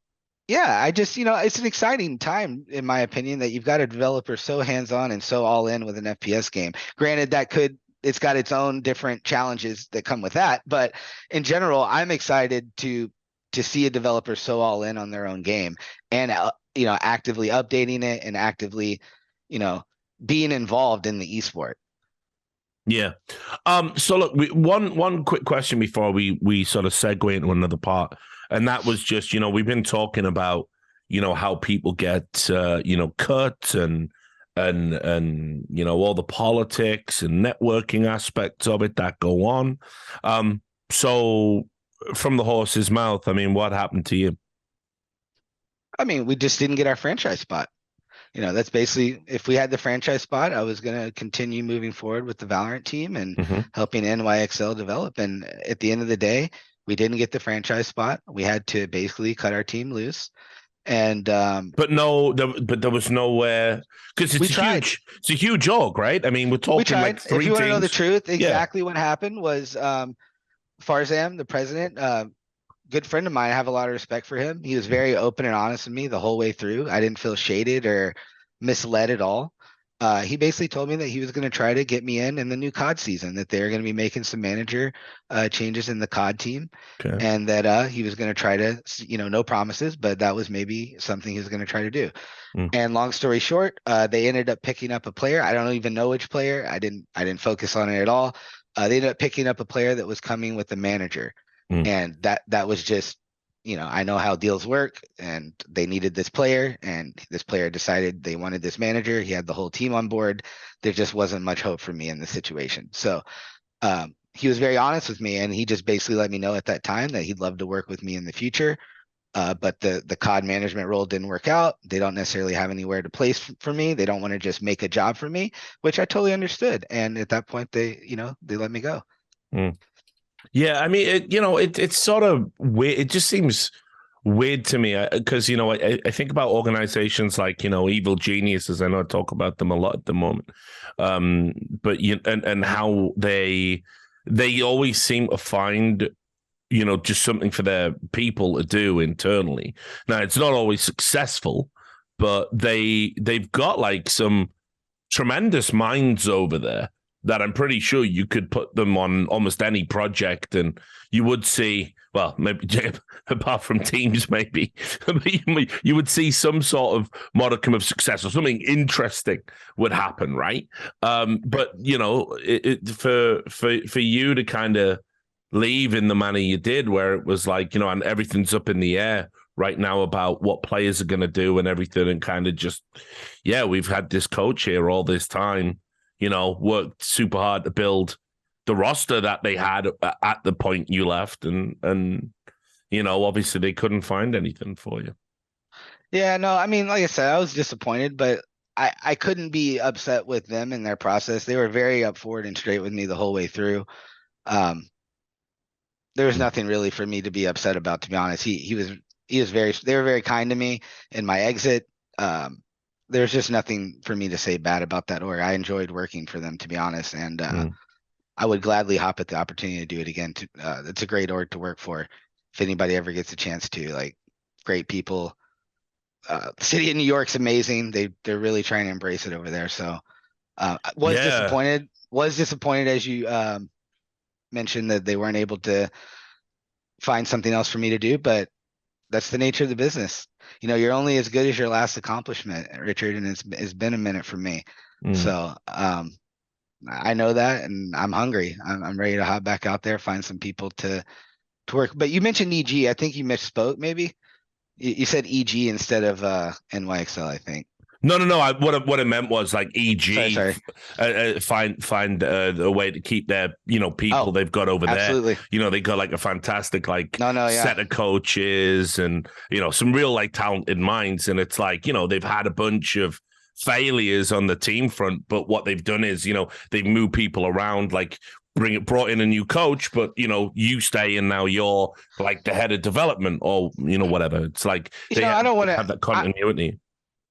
yeah, I just, it's an exciting time, in my opinion, that you've got a developer so hands-on and so all in with an FPS game. Granted, it's got its own different challenges that come with that. But in general, I'm excited to see a developer so all in on their own game and, actively updating it and actively, being involved in the esport. Yeah. So look, one quick question before we sort of segue into another part, and that was just, we've been talking about, how people get, cut and all the politics and networking aspects of it that go on. So from the horse's mouth, I mean, what happened to you? I mean, we just didn't get our franchise spot. That's basically, if we had the franchise spot, I was going to continue moving forward with the Valorant team and helping NYXL develop. And at the end of the day, we didn't get the franchise spot. We had to basically cut our team loose. And but there was nowhere, because it's a huge org, right? I mean, we're talking like 3 If you want to know the teams. truth, exactly what happened was Farzam, the president, good friend of mine. I have a lot of respect for him. He was very open and honest with me the whole way through. I didn't feel shaded or misled at all. He basically told me that he was going to try to get me in the new COD season, that they're going to be making some manager changes in the COD team, and that he was going to try to, no promises, but that was maybe something he was going to try to do. And long story short, they ended up picking up a player. I don't even know which player. I didn't focus on it at all. They ended up picking up a player that was coming with the manager. And that was just, I know how deals work, and they needed this player, and this player decided they wanted this manager. He had the whole team on board. There just wasn't much hope for me in the situation. So he was very honest with me, and he just basically let me know at that time that he'd love to work with me in the future. But the COD management role didn't work out. They don't necessarily have anywhere to place for me. They don't want to just make a job for me, which I totally understood. And at that point, they let me go. Yeah, I mean, it's sort of weird. It just seems weird to me because I think about organizations like Evil Geniuses. I know I talk about them a lot at the moment, but and how they always seem to find just something for their people to do internally. Now it's not always successful, but they've got like some tremendous minds over there that I'm pretty sure you could put them on almost any project and you would see, well, maybe apart from teams, maybe, you would see some sort of modicum of success or something interesting would happen, right? But, for you to kind of leave in the manner you did, where it was like, and everything's up in the air right now about what players are going to do and everything, and kind of just, we've had this coach here all this time, worked super hard to build the roster that they had at the point you left, and obviously they couldn't find anything for you. Yeah, no, I mean, like I said, I was disappointed, but I couldn't be upset with them in their process. They were very up forward and straight with me the whole way through. There was nothing really for me to be upset about, to be honest. They were very kind to me in my exit. There's just nothing for me to say bad about that org. I enjoyed working for them, to be honest, and I would gladly hop at the opportunity to do it again. It's a great org to work for. If anybody ever gets a chance to, like, great people. The city of New York's amazing. They're really trying to embrace it over there. So was disappointed as you mentioned that they weren't able to find something else for me to do, but that's the nature of the business. You're only as good as your last accomplishment, Richard, and it's been a minute for me. So I know that, and I'm hungry. I'm ready to hop back out there, find some people to work. But you mentioned EG. I think you misspoke. Maybe you said EG instead of NYXL, I think. No. What it meant was like EG. Sorry. Find a way to keep their people they've got over absolutely. there. They got like a fantastic set of coaches and some real like talented minds. And it's like they've had a bunch of failures on the team front, but what they've done is they've moved people around, like brought in a new coach, but you stay and now you're like the head of development or whatever. It's like I don't want to have that continuity.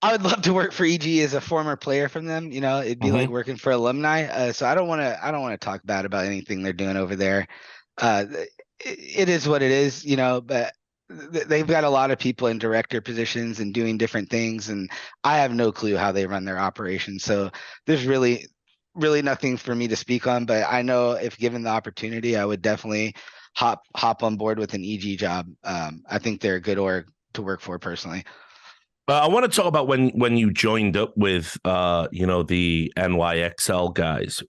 I would love to work for EG as a former player from them. It'd be like working for alumni. So I don't want to talk bad about anything they're doing over there. It is what it is, but they've got a lot of people in director positions and doing different things, and I have no clue how they run their operations. So there's really nothing for me to speak on, but I know if given the opportunity, I would definitely hop on board with an EG job. I think they're a good org to work for personally. I want to talk about when you joined up with the NYXL guys,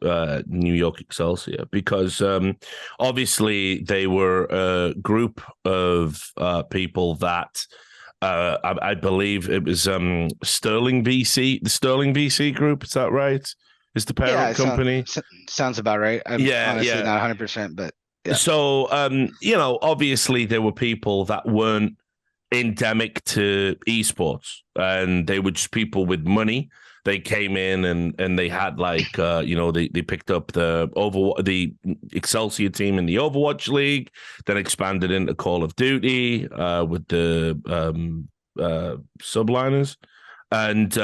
New York Excelsior, because obviously they were a group of people that I believe it was Sterling VC, the Sterling VC group. Is that right? Is the parent company? Sounds about right. I'm honestly not 100%, but yeah. So obviously there were people that weren't endemic to esports, and they were just people with money. They came in and they had like they picked up the Excelsior team in the Overwatch League, then expanded into Call of Duty with the subliners, and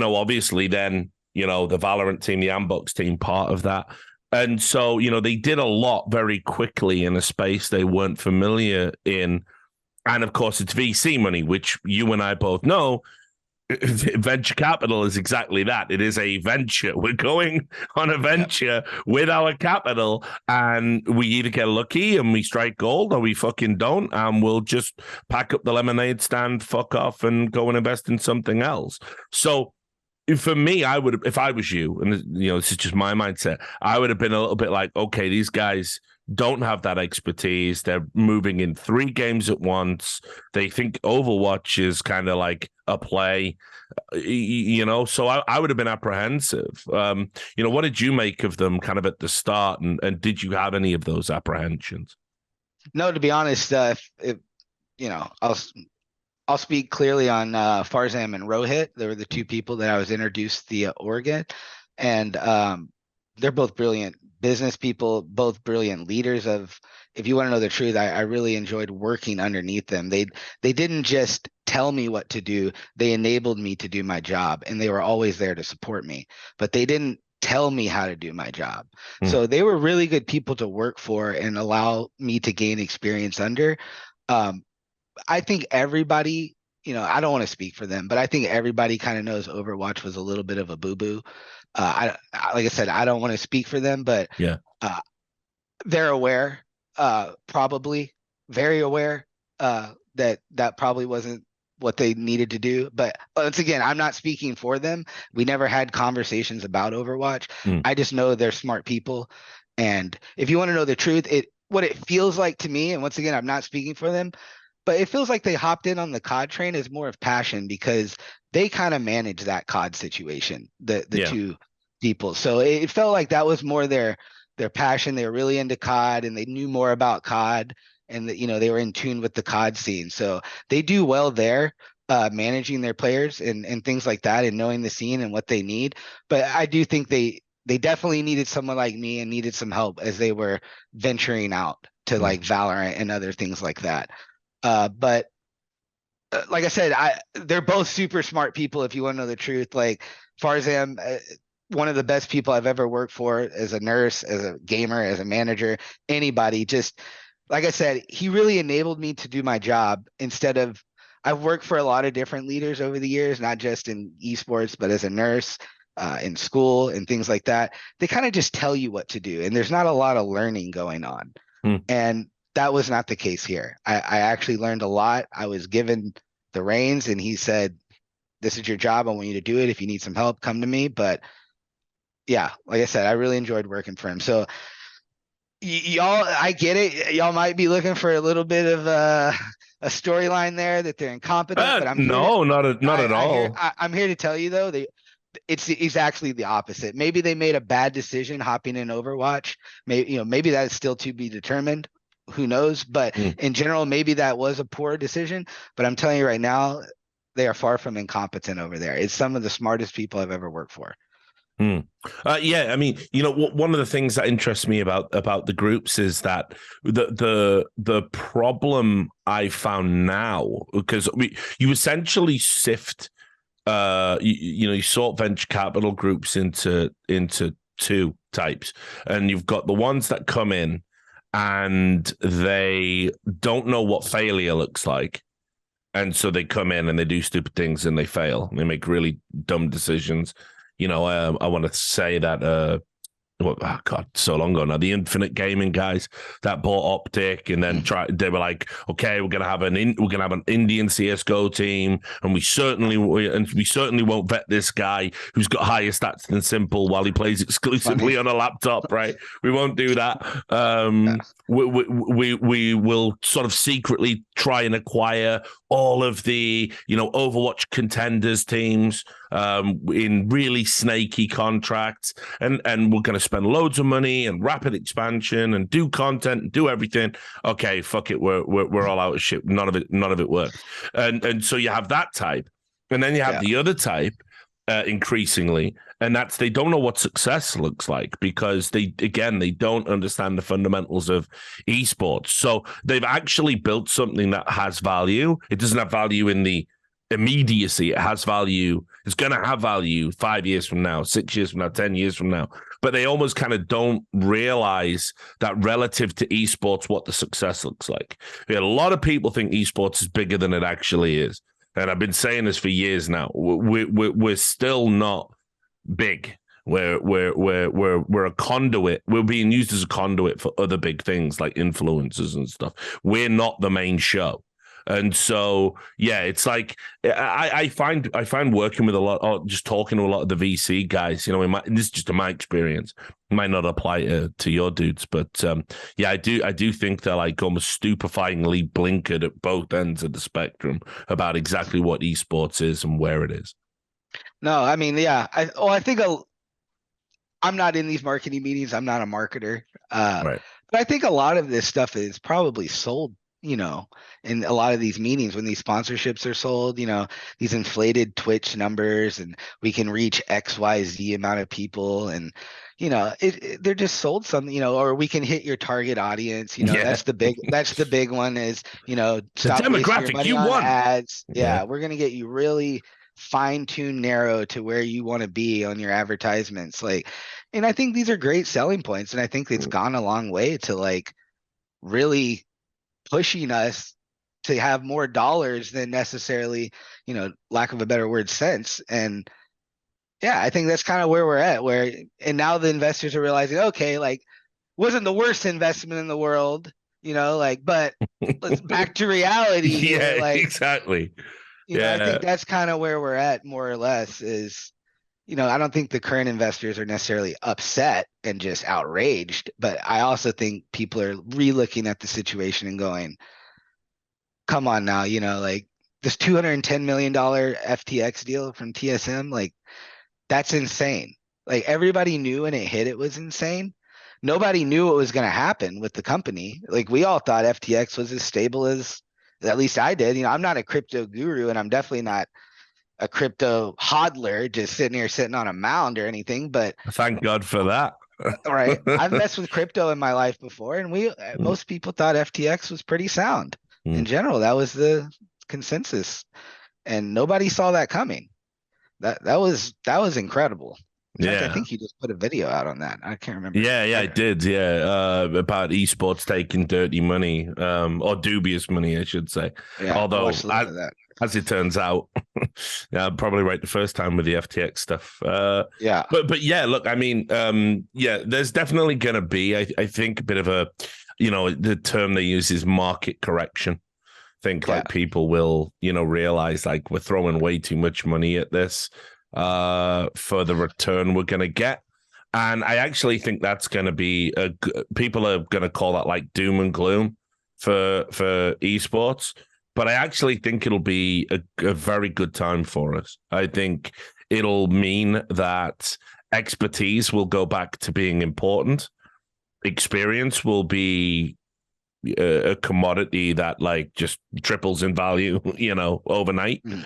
obviously then the Valorant team, the Ambox team, part of that. And so they did a lot very quickly in a space they weren't familiar in. And of course, it's VC money, which you and I both know. Venture capital is exactly that. It is a venture. We're going on a venture with our capital, and we either get lucky and we strike gold, or we fucking don't, and we'll just pack up the lemonade stand, fuck off, and go and invest in something else. So for me, I would, if I was you, and this is just my mindset, I would have been a little bit like, okay, these guys don't have that expertise. They're moving in 3 games at once. They think Overwatch is kind of like a play, so I would have been apprehensive. What did you make of them kind of at the start, and did you have any of those apprehensions? No, to be honest, I'll speak clearly on Farzam and Rohit. They were the 2 people that I was introduced via Oregon, and they're both brilliant business people, both brilliant leaders of, if you want to know the truth, I really enjoyed working underneath them. They didn't just tell me what to do, they enabled me to do my job, and they were always there to support me, but they didn't tell me how to do my job. Mm. So they were really good people to work for and allow me to gain experience under. Um, I think everybody, I don't want to speak for them, but I think everybody kind of knows Overwatch was a little bit of a boo-boo. Like I said, I don't want to speak for them, but Yeah. they're aware, probably very aware, that probably wasn't what they needed to do. But once again, I'm not speaking for them. We never had conversations about Overwatch. Mm. I just know they're smart people. And if you want to know the truth, what it feels like to me, and once again, I'm not speaking for them, but it feels like they hopped in on the COD train is more of passion because they kind of manage that COD situation, the Yeah. two people. So it felt like that was more their passion. They were really into COD and they knew more about COD, and that, they were in tune with the COD scene. So they do well there, managing their players and things like that, and knowing the scene and what they need. But I do think they definitely needed someone like me and needed some help as they were venturing out to like Valorant and other things like that. But like I said, they're both super smart people. If you want to know the truth, like Farzam, one of the best people I've ever worked for as a nurse, as a gamer, as a manager, anybody. Just like I said, he really enabled me to do my job instead of. I've worked for a lot of different leaders over the years, not just in esports, but as a nurse, in school and things like that. They kind of just tell you what to do, and there's not a lot of learning going on. Mm. And that was not the case here. I actually learned a lot. I was given the reins, and he said, "This is your job. I want you to do it. If you need some help, come to me." But yeah, like I said, I really enjoyed working for him. So y'all, I get it. Y'all might be looking for a little bit of a storyline there that they're incompetent, but I'm here to, No, not at all. I'm here to tell you though, it's actually the opposite. Maybe they made a bad decision hopping in Overwatch. Maybe that's still to be determined. Who knows? But in general, maybe that was a poor decision. But I'm telling you right now, they are far from incompetent over there. It's some of the smartest people I've ever worked for. Yeah, I mean, one of the things that interests me about the groups is that the problem I found now, because you essentially sift, you sort venture capital groups into two types, and you've got the ones that come in and they don't know what failure looks like. And so they come in and they do stupid things and they fail. And they make really dumb decisions. I want to say that oh God, so long ago now, the Infinite Gaming guys that bought Optic and then they were like, okay, we're gonna have an Indian CSGO team, and we certainly won't vet this guy who's got higher stats than Simple while he plays exclusively on a laptop, right? We won't do that. We will sort of secretly try and acquire all of the Overwatch contenders teams in really snaky contracts, and we're going to spend loads of money and rapid expansion and do content and do everything. Okay, fuck it, we're all out of shit. None of it works. And so you have that type, and then you have the other type, increasingly, and that's they don't know what success looks like because they don't understand the fundamentals of esports. So they've actually built something that has value. It doesn't have value in the immediacy. It has value. It's going to have value 5 years from now, 6 years from now, 10 years from now. But they almost kind of don't realize that relative to esports, what the success looks like. A lot of people think esports is bigger than it actually is. And I've been saying this for years now. We're still not big. We're a conduit. We're being used as a conduit for other big things like influencers and stuff. We're not the main show. And so, yeah, it's like I find working with a lot, or just talking to a lot of the VC guys, this is just in my experience. It might not apply to your dudes, but yeah, I do think they're like almost stupefyingly blinkered at both ends of the spectrum about exactly what esports is and where it is. No, I mean, yeah, I think I'm not in these marketing meetings. I'm not a marketer, Right. but I think a lot of this stuff is probably sold you know, in a lot of these meetings when these sponsorships are sold, you know, these inflated Twitch numbers, and we can reach XYZ amount of people, and you know, they're just sold something, you know, or we can hit your target audience, you know, Yeah. that's the big one is, you know, The stop wasting your demographic money you on want. ads. Yeah. Yeah, we're gonna get you really fine-tuned narrow to where you want to be on your advertisements. Like, and I think these are great selling points, and I think it's gone a long way to like really pushing us to have more dollars than necessarily, you know, lack of a better word, sense. And yeah, I think that's kind of where we're at. Where and now the investors are realizing, okay, like wasn't the worst investment in the world, you know, like, but let's back to reality here. Yeah, Like, exactly. you know, I Yeah. think that's kind of where we're at, more or less, is, you know, I don't think the current investors are necessarily upset and just outraged, but I also think people are re-looking at the situation and going, come on now, you know, like this $210 million FTX deal from TSM, like that's insane. Like everybody knew when it hit, it was insane. Nobody knew what was going to happen with the company. Like we all thought FTX was as stable as, at least I did. You know, I'm not a crypto guru, and I'm definitely not a crypto hodler just sitting on a mound or anything. But Thank God for that. right, I've messed with crypto in my life before, and we most people thought FTX was pretty sound. In Mm. general, that was the consensus, and nobody saw that coming. That was incredible. In fact, I Yeah. think you just put a video out on that. I can't remember Yeah, I where. did. Yeah, about esports taking dirty money, or dubious money, I should say. Yeah, I Although, watched a little bit of that. as it turns out, yeah, I'm probably right the first time with the FTX stuff. Yeah, But yeah, look, I mean, yeah, there's definitely going to be, I think, a bit of a, you know, the term they use is market correction. Think yeah, like people will, you know, realize like we're throwing way too much money at this for the return we're going to get. And I actually think that's going to be people are going to call that like doom and gloom for esports, but I actually think it'll be a very good time for us. I think it'll mean that expertise will go back to being important. Experience will be a commodity that like just triples in value, you know, overnight. mm,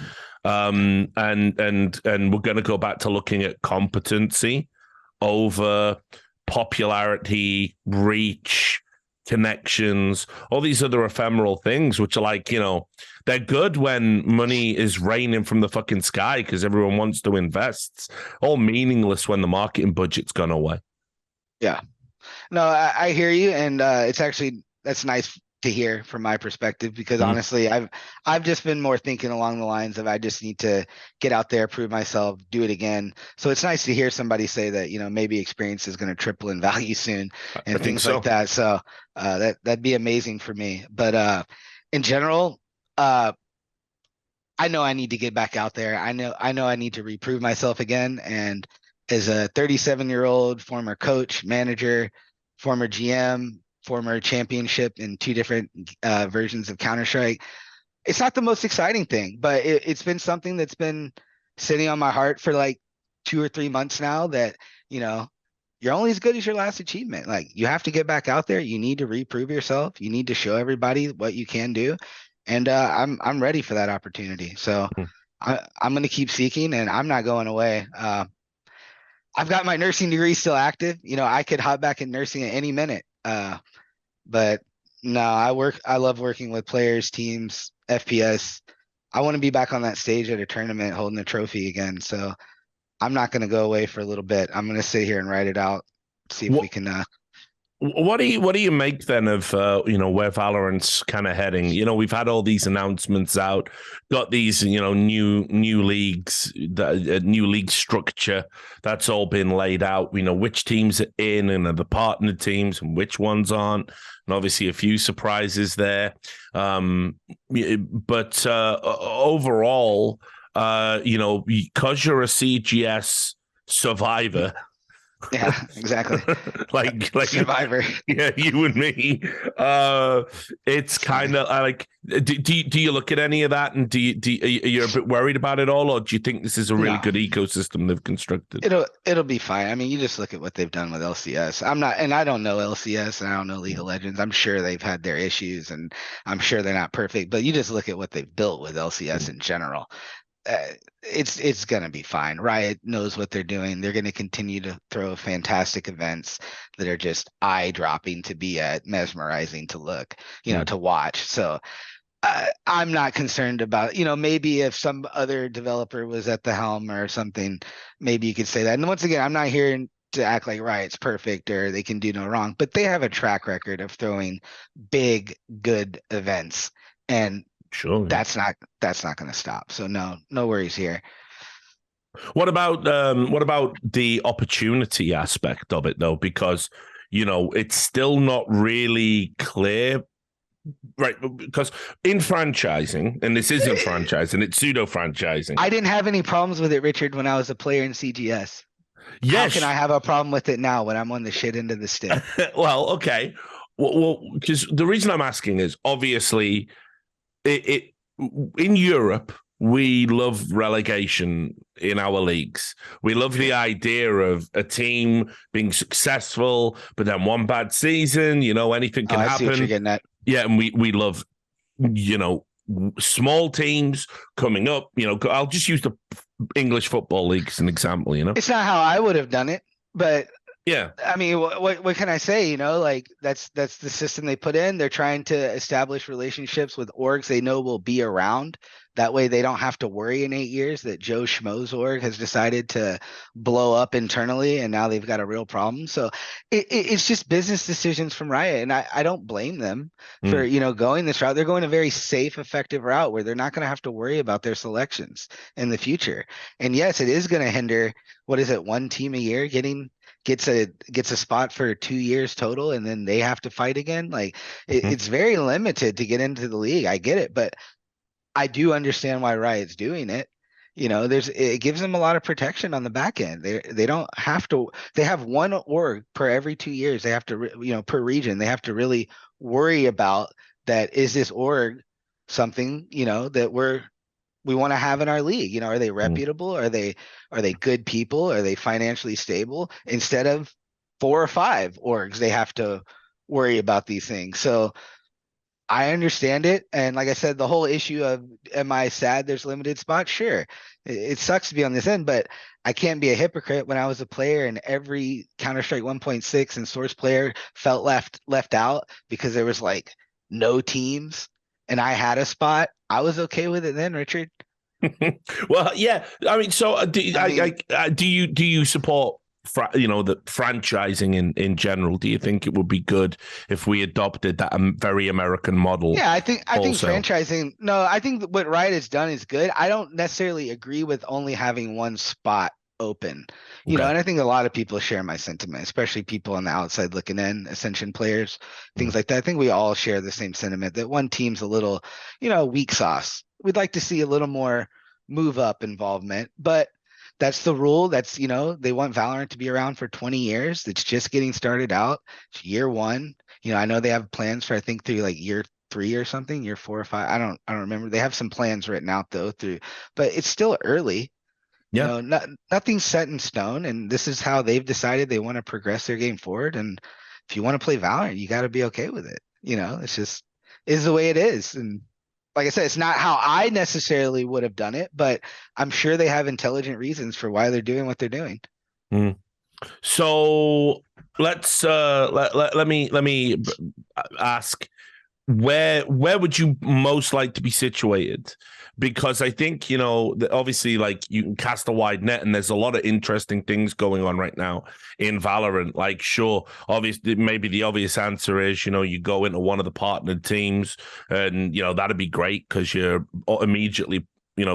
And we're going to go back to looking at competency over popularity, reach, connections, all these other ephemeral things, which are like, you know, they're good when money is raining from the fucking sky because everyone wants to invest. All meaningless when the marketing budget's gone away. yeah. No, I hear you, and it's actually that's nice to hear from my perspective, because Mm. honestly, I've just been more thinking along the lines of I just need to get out there, prove myself, do it again. So it's nice to hear somebody say that, you know, maybe experience is going to triple in value soon I and think things like so. that. So that'd be amazing for me. But in general, uh, I know I need to get back out there. I know I need to reprove myself again. And as a 37-year-old former coach, manager, former GM, former championship in two different versions of Counter-Strike, it's not the most exciting thing, but it's been something that's been sitting on my heart for like 2 or 3 months now, that, you know, you're only as good as your last achievement. Like you have to get back out there. You need to reprove yourself. You need to show everybody what you can do. And I'm ready for that opportunity. So Mm. I'm going to keep seeking, and I'm not going away. I've got my nursing degree still active. You know, I could hop back in nursing at any minute. But no, I love working with players, teams, FPS. I want to be back on that stage at a tournament holding a trophy again. So I'm not going to go away for a little bit. I'm going to sit here and write it out, see if we What can. what do you make then of you know, where Valorant's kind of heading? You know, we've had all these announcements out, got these, you know, new leagues, the new league structure that's all been laid out. You know, which teams are in and are the partner teams and which ones aren't, and obviously a few surprises there. But overall, you know, because you're a CGS survivor. Yeah, exactly. like Survivor. yeah, you and me. It's kind of like, do you look at any of that, and are you a bit worried about it all, or do you think this is a really No, good ecosystem they've constructed? it'll be fine. I mean, you just look at what they've done with LCS. I'm not, and I don't know LCS, and I don't know League of Legends. I'm sure they've had their issues, and I'm sure they're not perfect. But you just look at what they've built with LCS in general. uh, it's gonna be fine. Riot knows what they're doing. They're gonna continue to throw fantastic events that are just eye dropping to be at, mesmerizing to look, to watch. So I'm not concerned about, maybe if some other developer was at the helm or something, maybe you could say that. And once again, I'm not here to act like Riot's perfect or they can do no wrong, but they have a track record of throwing big, good events. And Sure. that's not going to stop. So no worries here. What about the opportunity aspect of it though? Because it's still not really clear, right? Because in franchising, and this isn't franchising, it's pseudo franchising. I didn't have any problems with it, Richard, when I was a player in CGS. Yes. How can I have a problem with it now when I'm on the shit end of the stick? Well, okay. Well, because the reason I'm asking is obviously it in Europe, we love relegation in our leagues. We love the idea of a team being successful, but then one bad season, anything can happen. I see what you're getting at. Yeah, and we love, small teams coming up. I'll just use the English football league as an example. It's not how I would have done it, but yeah, I mean, what can I say? Like that's the system they put in. They're trying to establish relationships with orgs they know will be around. That way they don't have to worry in 8 years that Joe Schmo's org has decided to blow up internally and now they've got a real problem. So it's just business decisions from Riot. And I don't blame them for, going this route. They're going a very safe, effective route where they're not going to have to worry about their selections in the future. And yes, it is going to hinder, what is it, one team a year gets a spot for 2 years total, and then they have to fight again. Like it's very limited to get into the league. I get it, but I do understand why Riot's doing it. It gives them a lot of protection on the back end. They don't have to. They have one org per every 2 years. They have to, per region. They have to really worry about that. Is this org something that we want to have in our league? Are they reputable? Are they good people? Are they financially stable? Instead of 4 or 5 orgs, they have to worry about these things. So I understand it. And like I said, the whole issue of, am I sad there's limited spots? Sure. It sucks to be on this end, but I can't be a hypocrite when I was a player and every Counter-Strike 1.6 and Source player felt left out because there was like no teams and I had a spot. I was okay with it then, Richard. Well, yeah. I mean, so do you support the franchising in general? Do you think it would be good if we adopted that very American model? Yeah, I think franchising. No, I think what Riot has done is good. I don't necessarily agree with only having one spot open. And I think a lot of people share my sentiment, especially people on the outside looking in, Ascension players, things like that. I think we all share the same sentiment that one team's a little, weak sauce. We'd like to see a little more move up involvement, but that's the rule. That's, they want Valorant to be around for 20 years. It's just getting started out. It's year 1. I know they have plans for, I think, through like year 3 or something, year 4 or 5. I don't remember. They have some plans written out though but it's still early. Yeah. Nothing's set in stone, and this is how they've decided they want to progress their game forward. And if you want to play Valorant, you got to be okay with it. It's just is the way it is. And like I said, it's not how I necessarily would have done it, but I'm sure they have intelligent reasons for why they're doing what they're doing. So let's let me ask, where would you most like to be situated? Because I think, obviously, like, you can cast a wide net and there's a lot of interesting things going on right now in Valorant. Like, sure, obviously, maybe the obvious answer is, you go into one of the partnered teams and, that'd be great because you're immediately,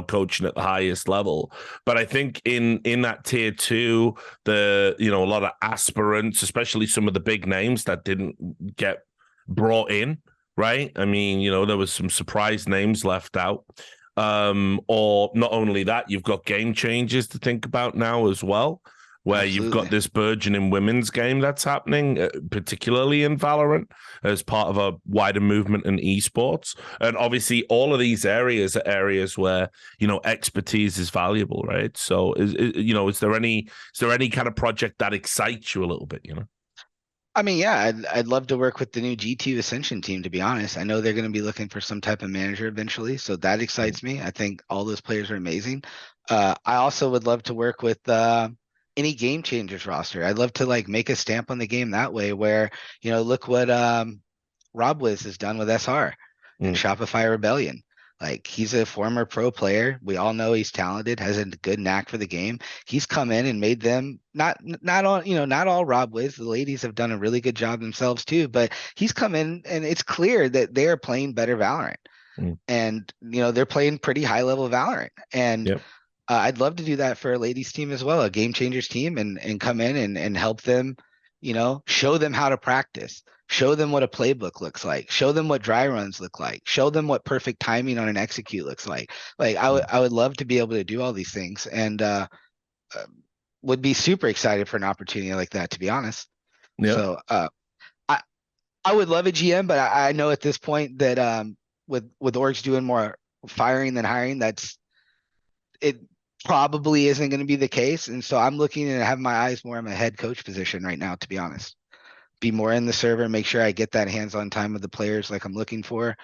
coaching at the highest level. But I think in that tier 2, a lot of aspirants, especially some of the big names that didn't get brought in, right? I mean, there was some surprise names left out. Or not only that, you've got game changers to think about now as well. where you've got Absolutely. this burgeoning women's game that's happening, particularly in Valorant, as part of a wider movement in esports. And obviously, all of these areas are areas where expertise is valuable, right? So, is there any kind of project that excites you a little bit? I mean, yeah, I'd love to work with the new G2 Ascension team, to be honest. I know they're going to be looking for some type of manager eventually, so that excites me. I think all those players are amazing. I also would love to work with any game changers roster. I'd love to like make a stamp on the game that way where, look what Rob Wiz has done with SR and Mm. Shopify Rebellion. Like he's a former pro player. We all know he's talented, has a good knack for the game. He's come in and made them not all Rob Wiz. The ladies have done a really good job themselves too, but he's come in and it's clear that they are playing better Valorant. Mm. And they're playing pretty high level Valorant. And Yep. I'd love to do that for a ladies team as well, a game changers team, and come in and help them, show them how to practice, show them what a playbook looks like, show them what dry runs look like, show them what perfect timing on an execute looks like. Like I would love to be able to do all these things, and would be super excited for an opportunity like that, to be honest. Yep. So I I would love a GM, but I know at this point that with orgs doing more firing than hiring, it probably isn't going to be the case. And so I'm looking to have my eyes more on my head coach position right now, to be honest. Be more in the server, make sure I get that hands-on time with the players like I'm looking for.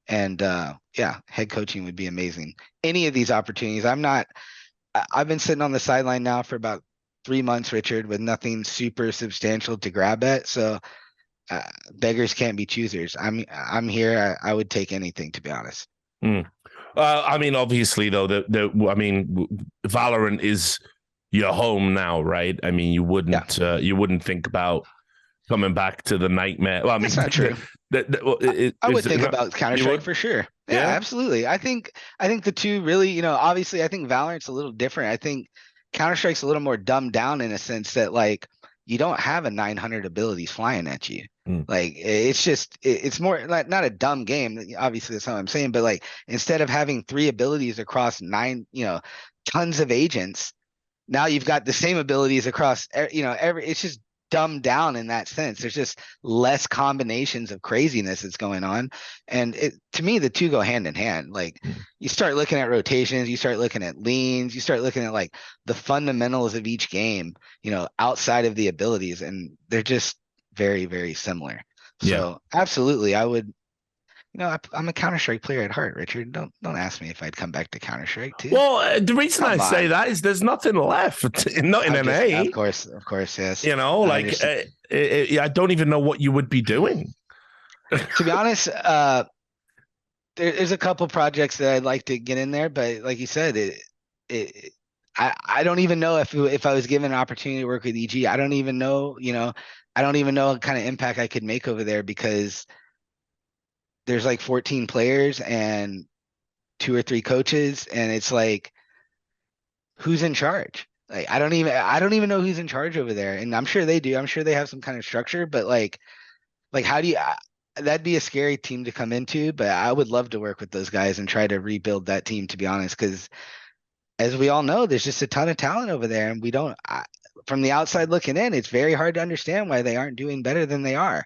And yeah, head coaching would be amazing. Any of these opportunities. I've been sitting on the sideline now for about 3 months, Richard, with nothing super substantial to grab at. So beggars can't be choosers. I'm here. I would take anything, to be honest. Mm. I mean, obviously, though, Valorant is your home now, right? I mean, you wouldn't think about coming back to the nightmare. Well, I mean, That's not true. I would think about Counter-Strike for sure. Yeah, absolutely. I think the two really, obviously I think Valorant's a little different. I think Counter-Strike's a little more dumbed down in a sense that like you don't have a 900 abilities flying at you. Like it's more like not a dumb game. Obviously that's not what I'm saying, but like instead of having 3 abilities across 9, tons of agents, now you've got the same abilities across, every, it's just dumbed down in that sense. There's just less combinations of craziness that's going on. And to me, the two go hand in hand. Like you start looking at rotations, you start looking at leans, you start looking at like the fundamentals of each game, outside of the abilities, and they're just very, very similar. So absolutely, I would, I'm a Counter-Strike player at heart, Richard. Don't ask me if I'd come back to Counter-Strike too. Well, the reason I say that is there's nothing left, not in NA. Of course, yes. I don't even know what you would be doing. To be honest, there's a couple projects that I'd like to get in there, but like you said, I don't even know if I was given an opportunity to work with EG, I don't even know, I don't even know what kind of impact I could make over there, because there's like 14 players and 2 or 3 coaches, and it's like, who's in charge? Like I don't even know who's in charge over there, and I'm sure they do. I'm sure they have some kind of structure, but like how do you? That'd be a scary team to come into, but I would love to work with those guys and try to rebuild that team, to be honest, because as we all know, there's just a ton of talent over there, and we don't. From the outside looking in, it's very hard to understand why they aren't doing better than they are,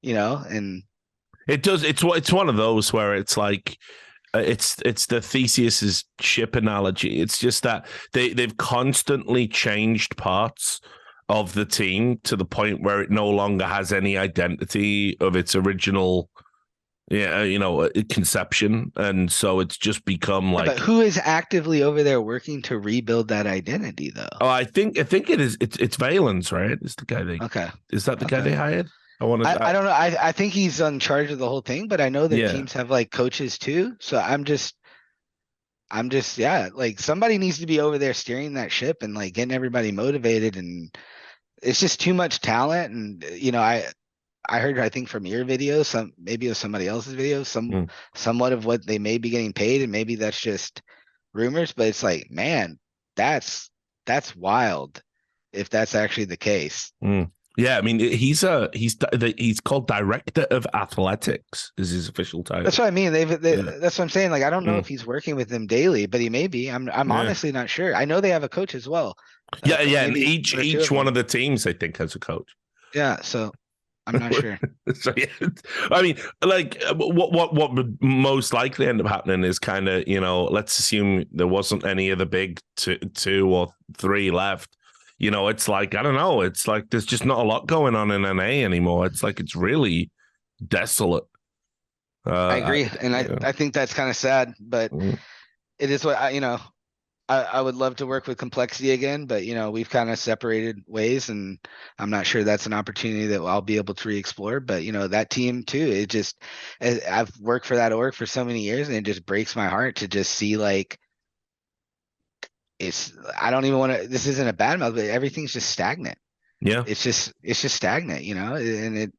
and it does. It's one of those where it's like it's the Theseus's ship analogy. It's just that they've constantly changed parts of the team to the point where it no longer has any identity of its original conception, and so it's just become like. But who is actively over there working to rebuild that identity, though? Oh, I think it is. It's Valens, right? Is the guy Is that the guy they hired? I don't know. I think he's in charge of the whole thing, but I know that teams have like coaches too. So I'm just like somebody needs to be over there steering that ship and like getting everybody motivated, and it's just too much talent. And I heard, I think from your video, maybe it was somebody else's video, somewhat of what they may be getting paid, and maybe that's just rumors, but it's like, man, that's wild if that's actually the case. Yeah, I mean, he's called Director of Athletics is his official That's title. what I mean. Yeah, That's what I'm saying. Like, I don't know if mm, he's working with them daily, but he may be. I'm yeah, honestly not sure. I know they have a coach as well. yeah, yeah. And Maybe each one or two each of one them. of the teams, I think, has a coach. Yeah. So I'm not sure. So yeah, I mean, like what would most likely end up happening is kind of, let's assume there wasn't any of the big two or three left. It's like, I don't know. It's like there's just not a lot going on in NA anymore. It's like it's really desolate. I Uh, agree, and yeah. I think that's kind of sad, but Mm. it is what I would love to work with Complexity again, but we've kind of separated ways, and I'm not sure that's an opportunity that I'll be able to re-explore. But that team too, I've worked for that org for so many years, and it just breaks my heart to just see like I don't even want to. This isn't a bad mouth, but everything's just stagnant. Yeah. It's just stagnant, and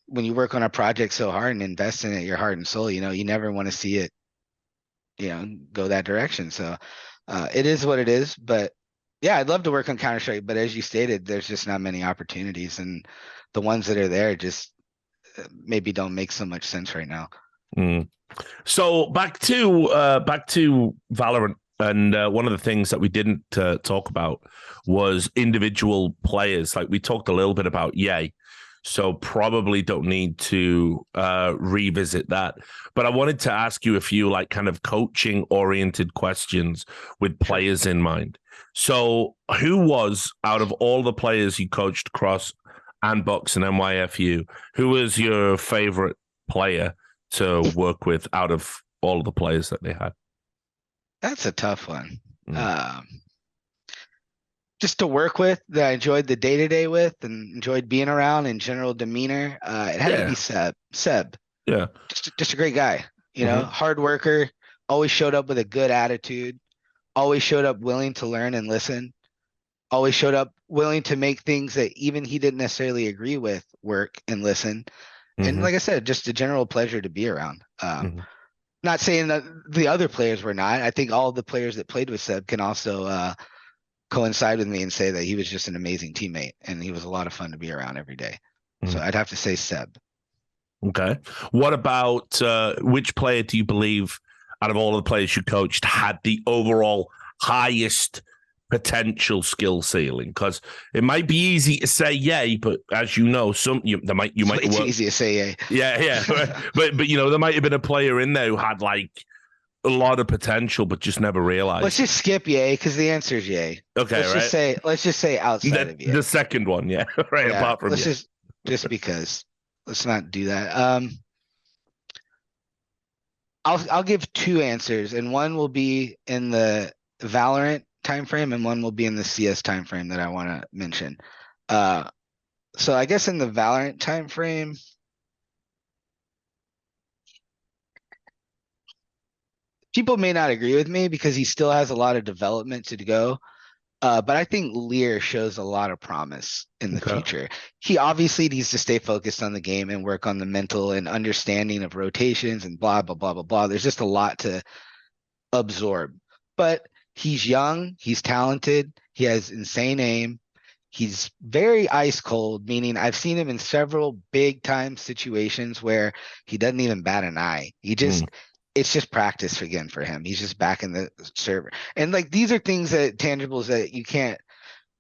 when you work on a project so hard and invest in it, your heart and soul, you never want to see it go that direction. So it is what it is. But yeah, I'd love to work on Counter-Strike, but as you stated, there's just not many opportunities, and the ones that are there just maybe don't make so much sense right now. Mm. So back to Valorant, and one of the things that we didn't talk about was individual players. Like we talked a little bit about Yay, so probably don't need to revisit that. But I wanted to ask you a few like kind of coaching oriented questions with Sure. players in mind. So who was out of all the players you coached across Andbox and NYFU, who was your favorite player to work with out of all of the players that they had? That's a tough one. Mm. Um, just to work with that I enjoyed the day to day with and enjoyed being around and general demeanor. It had to be Yeah, Seb. Seb, yeah. just a great guy. Hmm. Hard worker, always showed up with a good attitude, always showed up willing to learn and listen, always showed up willing to make things that even he didn't necessarily agree with work and listen. And Hmm. like I said, just a general pleasure to be around. Hmm. Not saying that the other players were not. I think all the players that played with Seb can also coincide with me and say that he was just an amazing teammate and he was a lot of fun to be around every day. So I'd have to say Seb. Okay. What about which player do you believe out of all the players you coached had the overall highest potential skill ceiling? Because it might be easy to say yay, but as you know, you It's might way too work. easy to say. Yeah, yeah, but there might have been a player in there who had like a lot of potential, but just never Let's realized it. just skip yay because the answer is yay. Okay, right. Let's just say outside of The yay. second one, yeah, right. Yeah, Apart from let's yeah, just because let's not do that. I'll give two answers, and one will be in the Valorant timeframe, and one will be in the CS timeframe that I want to mention. Uh, so I guess in the Valorant timeframe, people may not agree with me because he still has a lot of development to go. But I think Lear shows a lot of promise in the okay. future. He obviously needs to stay focused on the game and work on the mental and understanding of rotations and blah, blah, blah, blah, blah. There's just a lot to absorb. But he's young, he's talented, he has insane aim. He's very ice cold, meaning I've seen him in several big time situations where he doesn't even bat an eye. Mm. It's just practice again for him. He's just back in the server. And like these are things that tangibles that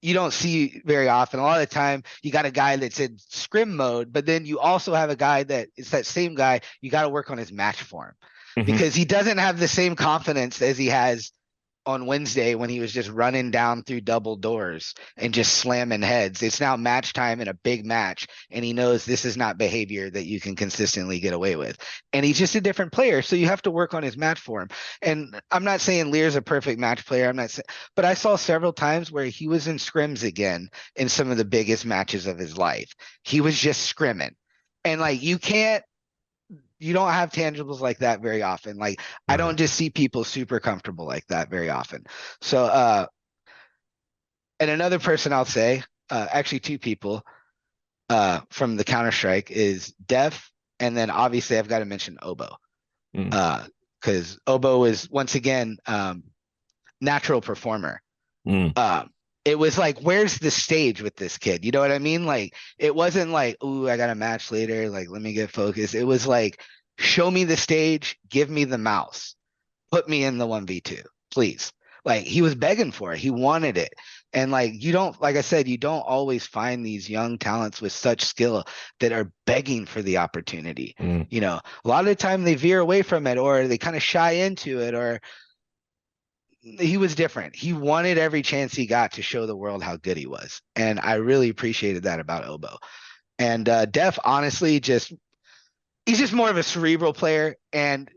you don't see very often. A lot of the time, you got a guy that's in scrim mode, but then you also have a guy that it's that same guy. You got to work on his match form Hmm. because he doesn't have the same confidence as he has on Wednesday when he was just running down through double doors and just slamming heads. It's now match time in a big match, and he knows this is not behavior that you can consistently get away with. And he's just a different player, so you have to work on his match form. And I'm not saying Lear's a perfect match player. I'm not saying, but I saw several times where he was in scrims again in some of the biggest matches of his life. He was just scrimming. And like you don't have tangibles like that very often. Like I Right. don't just see people super comfortable like that very often. So and another person I'll say, actually two people from the Counter-Strike is Def, and then obviously I've got to mention Obo. Mm. Because Obo is once again natural performer. Mm. Uh, it was like, where's the stage with this kid? You know what I mean? Like, it wasn't like, ooh, I got a match later. Like, let me get focused. It was like, show me the stage, give me the mouse, put me in the 1v2, please. Like, he was begging for it. He wanted it. And like, you don't, like I said, you don't always find these young talents with such skill that are begging for the opportunity. You know, a lot of the time they veer away from it, or they kind of shy into it, or he was different. He wanted every chance he got to show the world how good he was. And I really appreciated that about Obo. And Def, honestly, he's just more of a cerebral player. And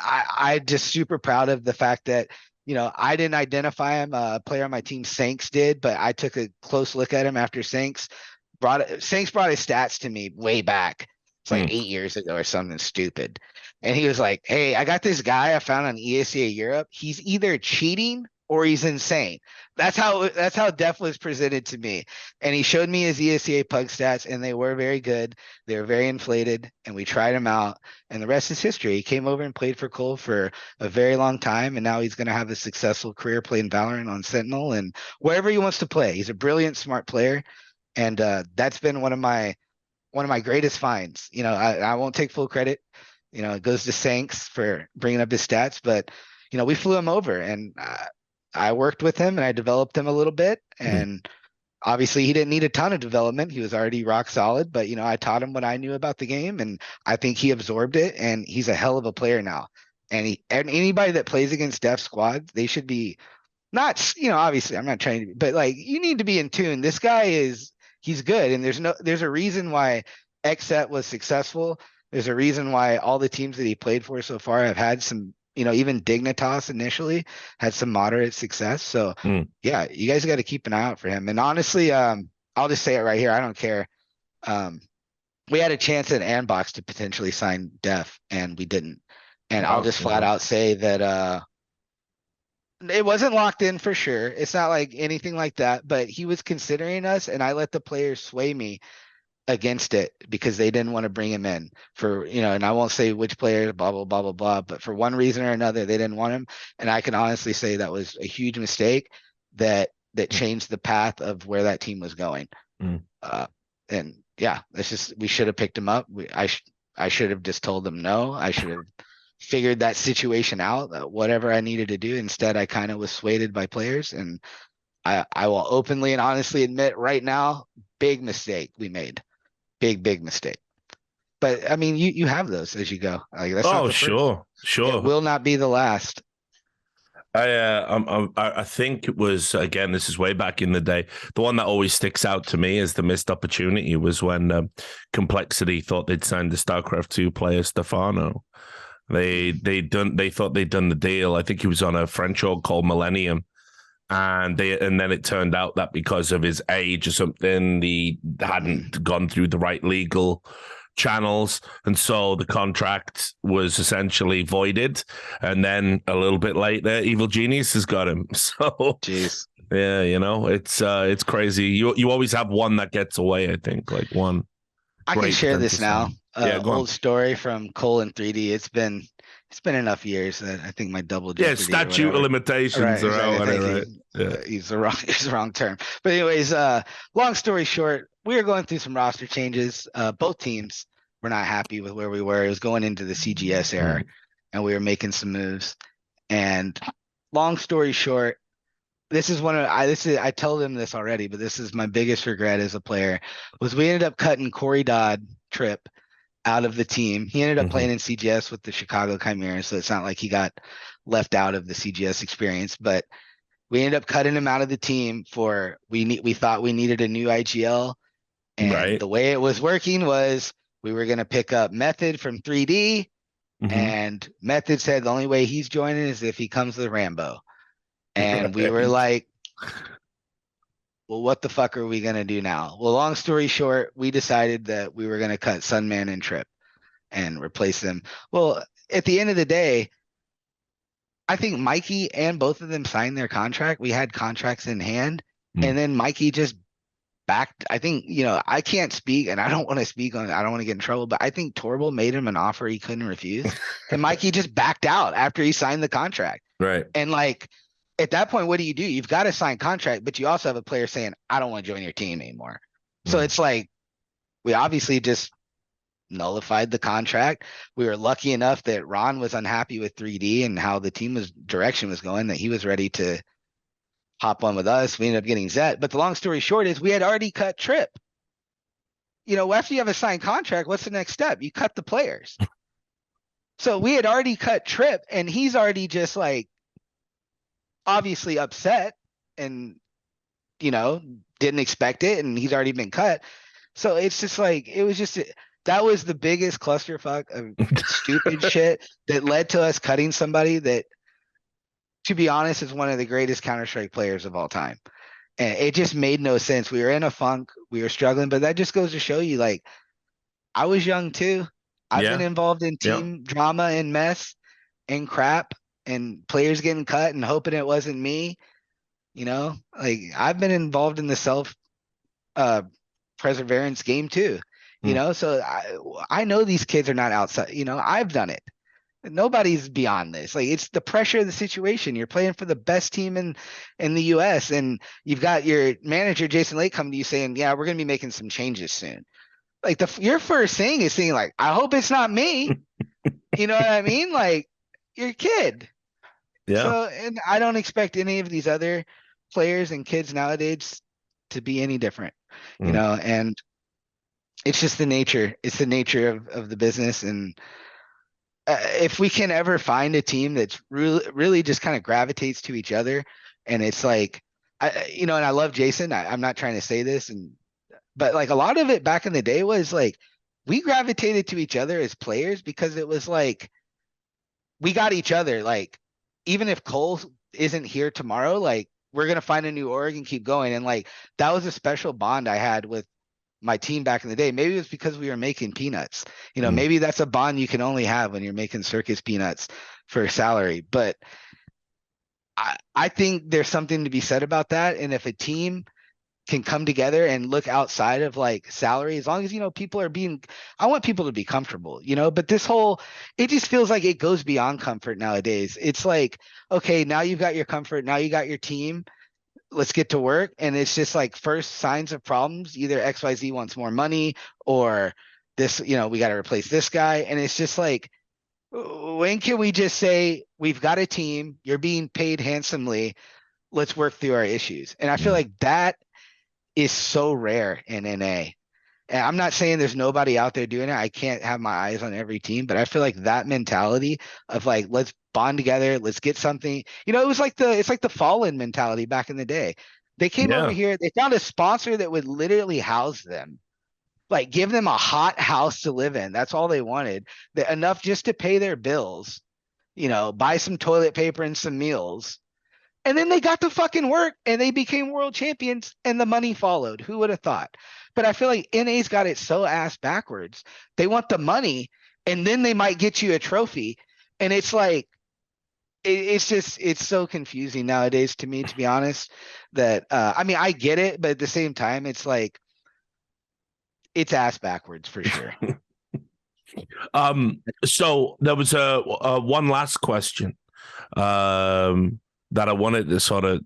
I just super proud of the fact that, you know, I didn't identify him. A player on my team, Sanks, did, but I took a close look at him after Sanks brought his stats to me way back. It's like 8 years ago or something stupid. And he was like, hey, I got this guy I found on ESEA Europe. He's either cheating or he's insane. That's how Def was presented to me. And he showed me his ESEA pug stats, and they were very good. They were very inflated, and we tried him out. And the rest is history. He came over and played for Cole for a very long time, and now he's going to have a successful career playing Valorant on Sentinel and wherever he wants to play. He's a brilliant, smart player, and that's been one of my greatest finds. You know, I won't take full credit. You know, it goes to Sanks for bringing up his stats, but you know, we flew him over, and I worked with him and I developed him a little bit. And obviously he didn't need a ton of development. He was already rock solid, but you know, I taught him what I knew about the game, and I think he absorbed it, and he's a hell of a player now. And anybody that plays against Def squad, they should be not, you know, obviously I'm not trying to, but like, you need to be in tune. This guy he's good. And there's a reason why XSET was successful. There's a reason why all the teams that he played for so far have had some, you know, even Dignitas initially had some moderate success. So yeah, you guys got to keep an eye out for him. And honestly, I'll just say it right here. I don't care. We had a chance at Anbox to potentially sign Def, and we didn't. And I'll just flat out say that it wasn't locked in for sure. It's not like anything like that, but he was considering us, and I let the players sway me against it because they didn't want to bring him in for, you know, and I won't say which players, blah, blah, blah, blah, blah, but for one reason or another, they didn't want him. And I can honestly say that was a huge mistake that changed the path of where that team was going. And yeah, we should have picked him up. I should have just told them no. I should have figured that situation out, whatever I needed to do. Instead, I kind of was swayed by players, and I will openly and honestly admit right now, big mistake we made. Big mistake. But I mean, you have those as you go. Like, that's not the sure. It will not be the last. I think it was, again, this is way back in the day. The one that always sticks out to me as the missed opportunity was when Complexity thought they'd signed the StarCraft 2 player Stefano. They thought they'd done the deal. I think he was on a French org called Millennium. And then it turned out that because of his age or something, he hadn't gone through the right legal channels, and so the contract was essentially voided. And then a little bit later, Evil Genius has got him. So, jeez, yeah, you know, it's crazy. You always have one that gets away. I think like one. I can share this now. Old story from Cole and 3D. It's been enough years that I think my double jeopardy. Yeah, statute of limitations are out. Right. He's the wrong term. But anyways, long story short, we were going through some roster changes. Both teams were not happy with where we were. It was going into the CGS era, and we were making some moves. And long story short, I told him this already, but this is my biggest regret as a player, was we ended up cutting Corey Dodd Trip out of the team. He ended up playing in CGS with the Chicago Chimera, so it's not like he got left out of the CGS experience, but we ended up cutting him out of the team for we thought we needed a new IGL, and the way it was working was we were going to pick up Method from 3D, and Method said the only way he's joining is if he comes with Rambo. And we were like, well, what the fuck are we going to do now? Well, long story short, we decided that we were going to cut Sunman and Trip and replace them. Well, at the end of the day, I think Mikey and both of them signed their contract. We had contracts in hand, and then Mikey just backed. I think, you know, I can't speak, and I don't want to speak on it. I don't want to get in trouble, but I think Torbil made him an offer he couldn't refuse. And Mikey just backed out after he signed the contract. Right. And like, at that point, what do? You've got a signed contract, but you also have a player saying, I don't want to join your team anymore. So it's like, we obviously just nullified the contract. We were lucky enough that Ron was unhappy with 3D and how the team direction was going, that he was ready to hop on with us. We ended up getting Zet. But the long story short is we had already cut Trip. After you have a signed contract, what's the next step? You cut the players. So we had already cut Trip, and he's already just like obviously upset and didn't expect it, and he's already been cut. So it's just like, that was the biggest clusterfuck of stupid shit that led to us cutting somebody that, to be honest, is one of the greatest Counter-Strike players of all time. And it just made no sense. We were in a funk, we were struggling, but that just goes to show you, like, I was young too. I've been involved in team drama and mess and crap and players getting cut and hoping it wasn't me. Like, I've been involved in the self perseverance game too. So I know these kids are not outside. I've done it. Nobody's beyond this. Like, it's the pressure of the situation. You're playing for the best team in the US, and you've got your manager Jason Lake coming to you saying, yeah, we're gonna be making some changes soon. Like, your first thing is saying, like, I hope it's not me. You know what I mean? Like, you're a kid. Yeah. So, and I don't expect any of these other players and kids nowadays to be any different. And it's just the nature. It's the nature of the business. And if we can ever find a team that's really just kind of gravitates to each other, and it's like, and I love Jason. I'm not trying to say this, but like, a lot of it back in the day was like, we gravitated to each other as players because it was like, we got each other. Like, even if Cole isn't here tomorrow, like, we're gonna find a new org and keep going. And like, that was a special bond I had with my team back in the day. Maybe it was because we were making peanuts. Maybe that's a bond you can only have when you're making circus peanuts for salary. But I think there's something to be said about that. And if a team can come together and look outside of like salary, as long as people are I want people to be comfortable, but it just feels like it goes beyond comfort nowadays. It's like, okay, now you've got your comfort, now you got your team, let's get to work. And it's just like, first signs of problems, either XYZ wants more money, or this, we got to replace this guy. And it's just like, when can we just say, we've got a team, you're being paid handsomely, let's work through our issues? And I feel like that is so rare in NA. And I'm not saying there's nobody out there doing it. I can't have my eyes on every team, but I feel like that mentality of like, let's bond together, let's get something. It was like it's like the Fallen mentality back in the day. They came over here, they found a sponsor that would literally house them, like give them a hot house to live in. That's all they wanted. Enough just to pay their bills, buy some toilet paper and some meals. And then they got to fucking work and they became world champions and the money followed. Who would have thought? But I feel like NA's got it so ass backwards. They want the money and then they might get you a trophy. And it's like, it's so confusing nowadays to me, to be honest, that, I get it, but at the same time, it's like, it's ass backwards for sure. So there was one last question that I wanted to sort of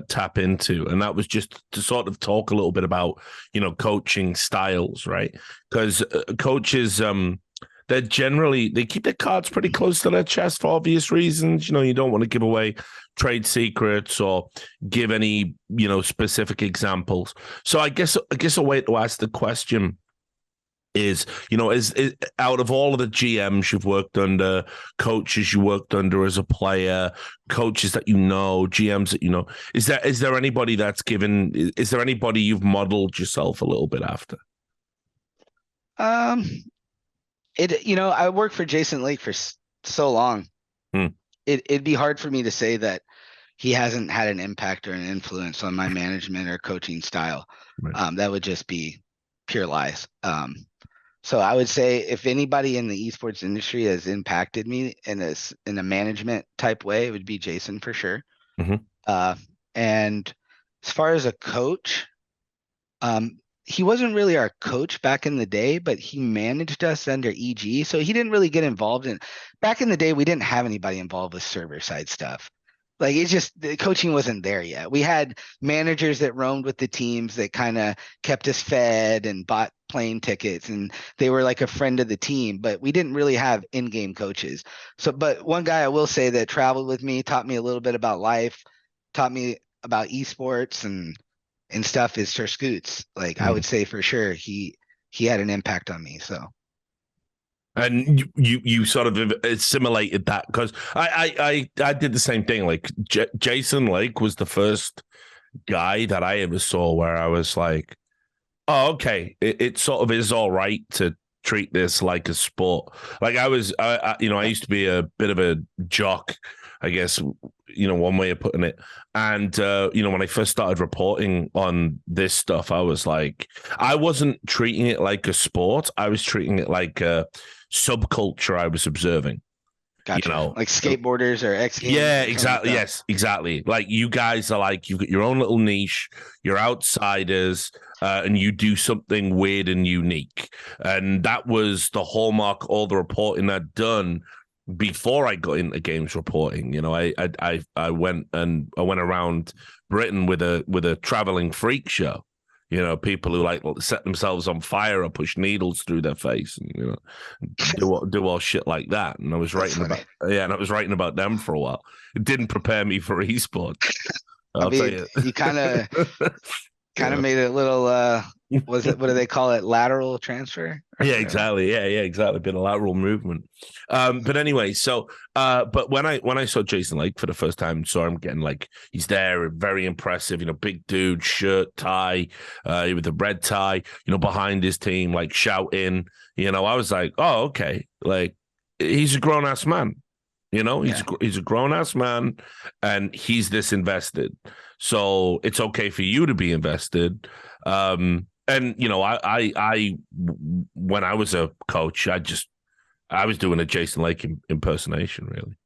tap into, and that was just to sort of talk a little bit about, coaching styles, right? Because coaches, they keep their cards pretty close to their chest for obvious reasons. You don't want to give away trade secrets or give any, specific examples. So I guess a way to ask the question is out of all of the GMs you've worked under, coaches you worked under as a player, coaches that GMs that is there anybody is there anybody you've modeled yourself a little bit after? I worked for Jason Lake for so long. It'd be hard for me to say that he hasn't had an impact or an influence on my management or coaching style. Right. That would just be pure lies. So I would say if anybody in the esports industry has impacted me in a management type way, it would be Jason for sure. And as far as a coach, he wasn't really our coach back in the day, but he managed us under EG. So he didn't really get involved back in the day, we didn't have anybody involved with server side stuff. Like it's just the coaching wasn't there yet. We had managers that roamed with the teams that kind of kept us fed and bought plane tickets, and they were like a friend of the team, but we didn't really have in-game coaches. So, but one guy I will say that traveled with me, taught me a little bit about life, taught me about esports and stuff is Sir Scoots. Like I would say for sure he had an impact on me. So And you sort of assimilated that because I did the same thing. Like Jason Lake was the first guy that I ever saw where I was like, oh, okay, it sort of is all right to treat this like a sport. Like I used to be a bit of a jock, I guess, one way of putting it. And, when I first started reporting on this stuff, I was like, I wasn't treating it like a sport. I was treating it like a subculture I was observing. gotcha. Like skateboarders or X Games. Yeah, or exactly. like Yes, exactly. Like you guys are like, you've got your own little niche, you're outsiders, and you do something weird and unique. And that was the hallmark, all the reporting I'd done before I got into games reporting. I went around Britain with a traveling freak show. People who like set themselves on fire or push needles through their face, and do all shit like that. And I was writing about them for a while. It didn't prepare me for esports. I'll tell you. You kind of made it a little what do they call it, lateral transfer? Yeah, exactly. Yeah, exactly. Been a lateral movement. But anyway, so but when I saw Jason Lake for the first time, saw him getting like he's there, very impressive, big dude, shirt, tie, with the red tie, behind his team, like shouting, I was like, oh, okay, like he's a grown ass man, he's a grown ass man, and he's this invested. So it's okay for you to be invested. And I when I was a coach, I was doing a Jason Lake impersonation, really.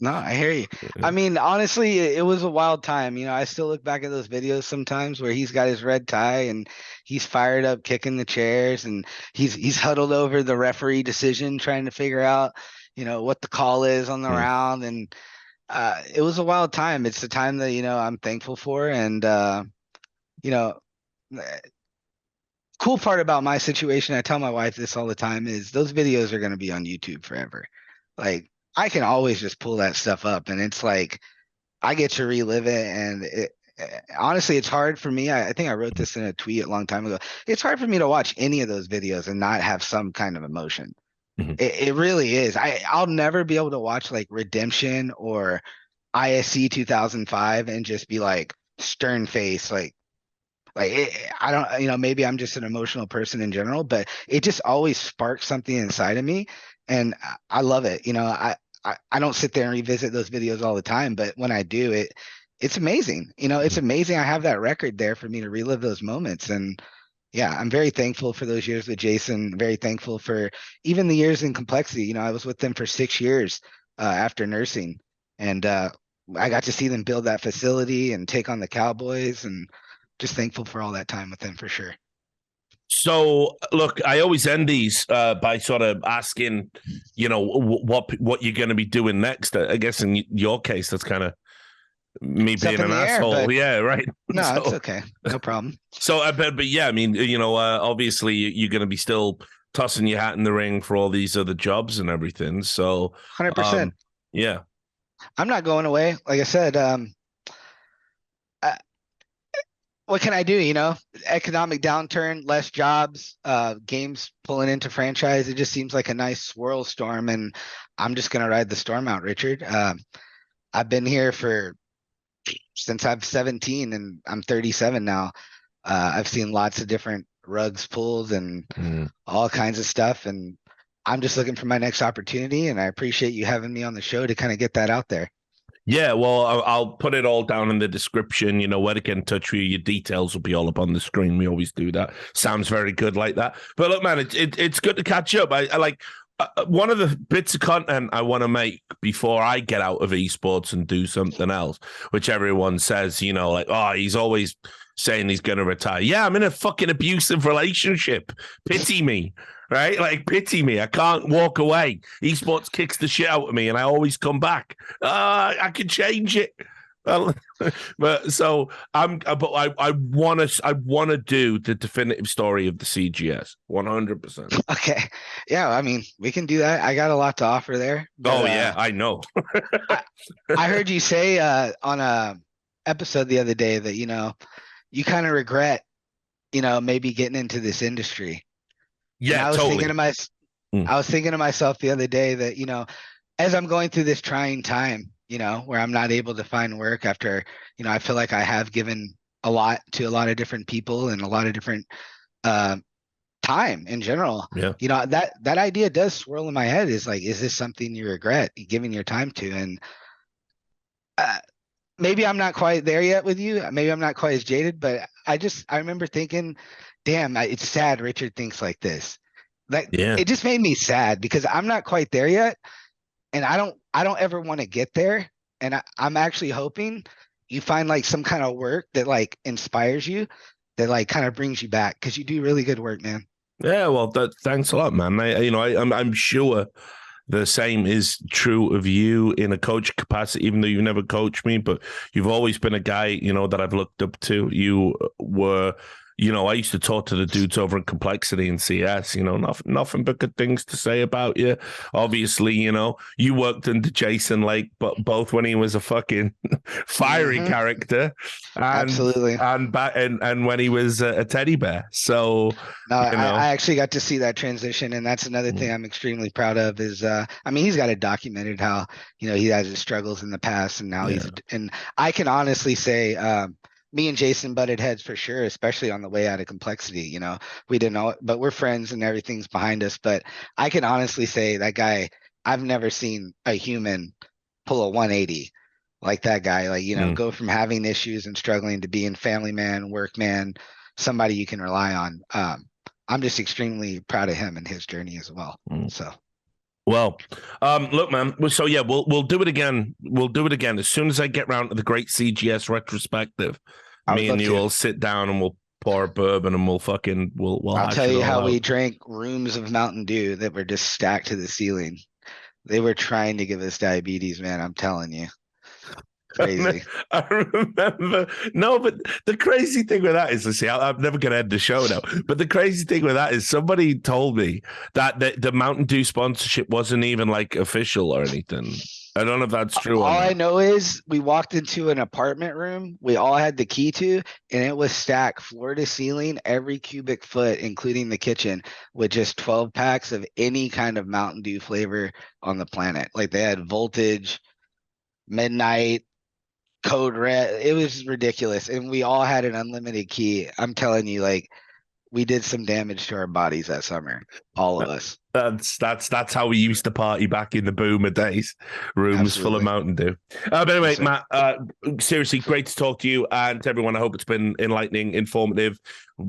No, I hear you. I mean, honestly, it was a wild time. I still look back at those videos sometimes where he's got his red tie and he's fired up, kicking the chairs, and he's huddled over the referee decision, trying to figure out, what the call is on the round. And it was a wild time. It's the time that I'm thankful for, and cool part about my situation, I tell my wife this all the time, is those videos are going to be on YouTube forever. Like I can always just pull that stuff up, and it's like I get to relive it. And honestly, it's hard for me. I think I wrote this in a tweet a long time ago. It's hard for me to watch any of those videos and not have some kind of emotion. Mm-hmm. It really is. I'll never be able to watch like Redemption or ISC 2005 and just be like stern face, I don't, maybe I'm just an emotional person in general, but it just always sparks something inside of me, and I love it. I don't sit there and revisit those videos all the time, but when I do, it's amazing. It's amazing. I have that record there for me to relive those moments, and yeah, I'm very thankful for those years with Jason. Very thankful for even the years in Complexity. I was with them for 6 years after nursing, and I got to see them build that facility and take on the Cowboys, and just thankful for all that time with them for sure. So, look, I always end these by sort of asking, what you're going to be doing next. I guess in your case, that's kind of me being an asshole. Yeah, right. No, it's okay. No problem. So, but yeah, I mean, obviously you're going to be still tossing your hat in the ring for all these other jobs and everything. So, 100%. Yeah. I'm not going away. Like I said, what can I do? Economic downturn, less jobs, games pulling into franchise. It just seems like a nice swirl storm, and I'm just going to ride the storm out, Richard. I've been here since I'm 17 and I'm 37 now. I've seen lots of different rugs pulled and all kinds of stuff, and I'm just looking for my next opportunity, and I appreciate you having me on the show to kind of get that out there. Yeah, well, I'll put it all down in the description. Where to get in touch with you. Your details will be all up on the screen. We always do that. Sounds very good like that. But look, man, it's good to catch up. I like one of the bits of content I want to make before I get out of esports and do something else, which everyone says, like, oh, he's always saying he's going to retire. Yeah, I'm in a fucking abusive relationship. Pity me, right? Like, pity me. I can't walk away. Esports kicks the shit out of me, and I always come back. I can change it. But so I want to do the definitive story of the CGS 100%. Okay. Yeah, I mean, we can do that. I got a lot to offer there. But, yeah, I know. I heard you say on a episode the other day that, you kind of regret, maybe getting into this industry. Yeah, I was totally. I was thinking to myself the other day that, as I'm going through this trying time, where I'm not able to find work after, I feel like I have given a lot to a lot of different people and a lot of different time in general. Yeah. That idea does swirl in my head, is like, is this something you regret giving your time to? And maybe I'm not quite there yet with you. Maybe I'm not quite as jaded, but I remember thinking, damn, it's sad Richard thinks like this. It just made me sad because I'm not quite there yet. And I don't ever want to get there. And I'm actually hoping you find like some kind of work that like inspires you, that like kind of brings you back, because you do really good work, man. Yeah, well, thanks a lot, man. I'm sure the same is true of you in a coach capacity, even though you've never coached me, but you've always been a guy, that I've looked up to. You were, I used to talk to the dudes over in Complexity and CS, nothing but good things to say about you. Obviously, you worked under Jason Lake, but both when he was a fucking fiery character, and, absolutely, and when he was a teddy bear. So no, I actually got to see that transition, and that's another thing I'm extremely proud of. Is he's got it documented how he has his struggles in the past, and now and I can honestly say, me and Jason butted heads for sure, especially on the way out of Complexity. We didn't know it, but we're friends and everything's behind us. But I can honestly say that guy, I've never seen a human pull a 180 like that guy. Like, go from having issues and struggling to being family man, work man, somebody you can rely on. I'm just extremely proud of him and his journey as well. So. Well, look, man. So yeah, we'll do it again. We'll do it again as soon as I get round to the great CGS retrospective. Me and you will sit down and we'll pour a bourbon and we'll I'll tell you how we drank rooms of Mountain Dew that were just stacked to the ceiling. They were trying to give us diabetes, man. I'm telling you. Crazy. I remember. No, but the crazy thing with that is, let's see, I'm never going to end the show now. But the crazy thing with that is somebody told me that the Mountain Dew sponsorship wasn't even like official or anything. I don't know if that's true. All I know is we walked into an apartment room we all had the key to, and it was stacked floor to ceiling, every cubic foot, including the kitchen, with just 12 packs of any kind of Mountain Dew flavor on the planet. Like they had Voltage, Midnight, Code Red. It was ridiculous. And we all had an unlimited key. I'm telling you, like, we did some damage to our bodies that summer. All of us. That's how we used to party back in the boomer days. Rooms full of Mountain Dew. But anyway, Matt, seriously, great to talk to you and to everyone. I hope it's been enlightening, informative,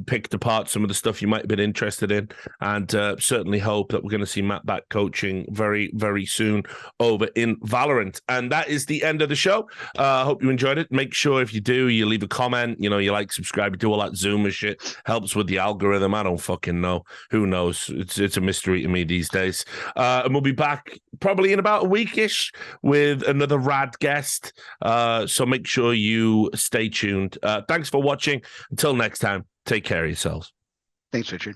picked apart some of the stuff you might have been interested in, and certainly hope that we're going to see Matt back coaching very, very soon over in Valorant. And that is the end of the show. I hope you enjoyed it. Make sure if you do, you leave a comment, you like, subscribe, you do all that Zoomer shit. Helps with the algorithm. I don't fucking know. Who knows? It's a mystery to me these days. And we'll be back probably in about a weekish with another rad guest. So make sure you stay tuned. Thanks for watching. Until next time, take care of yourselves. Thanks, Richard.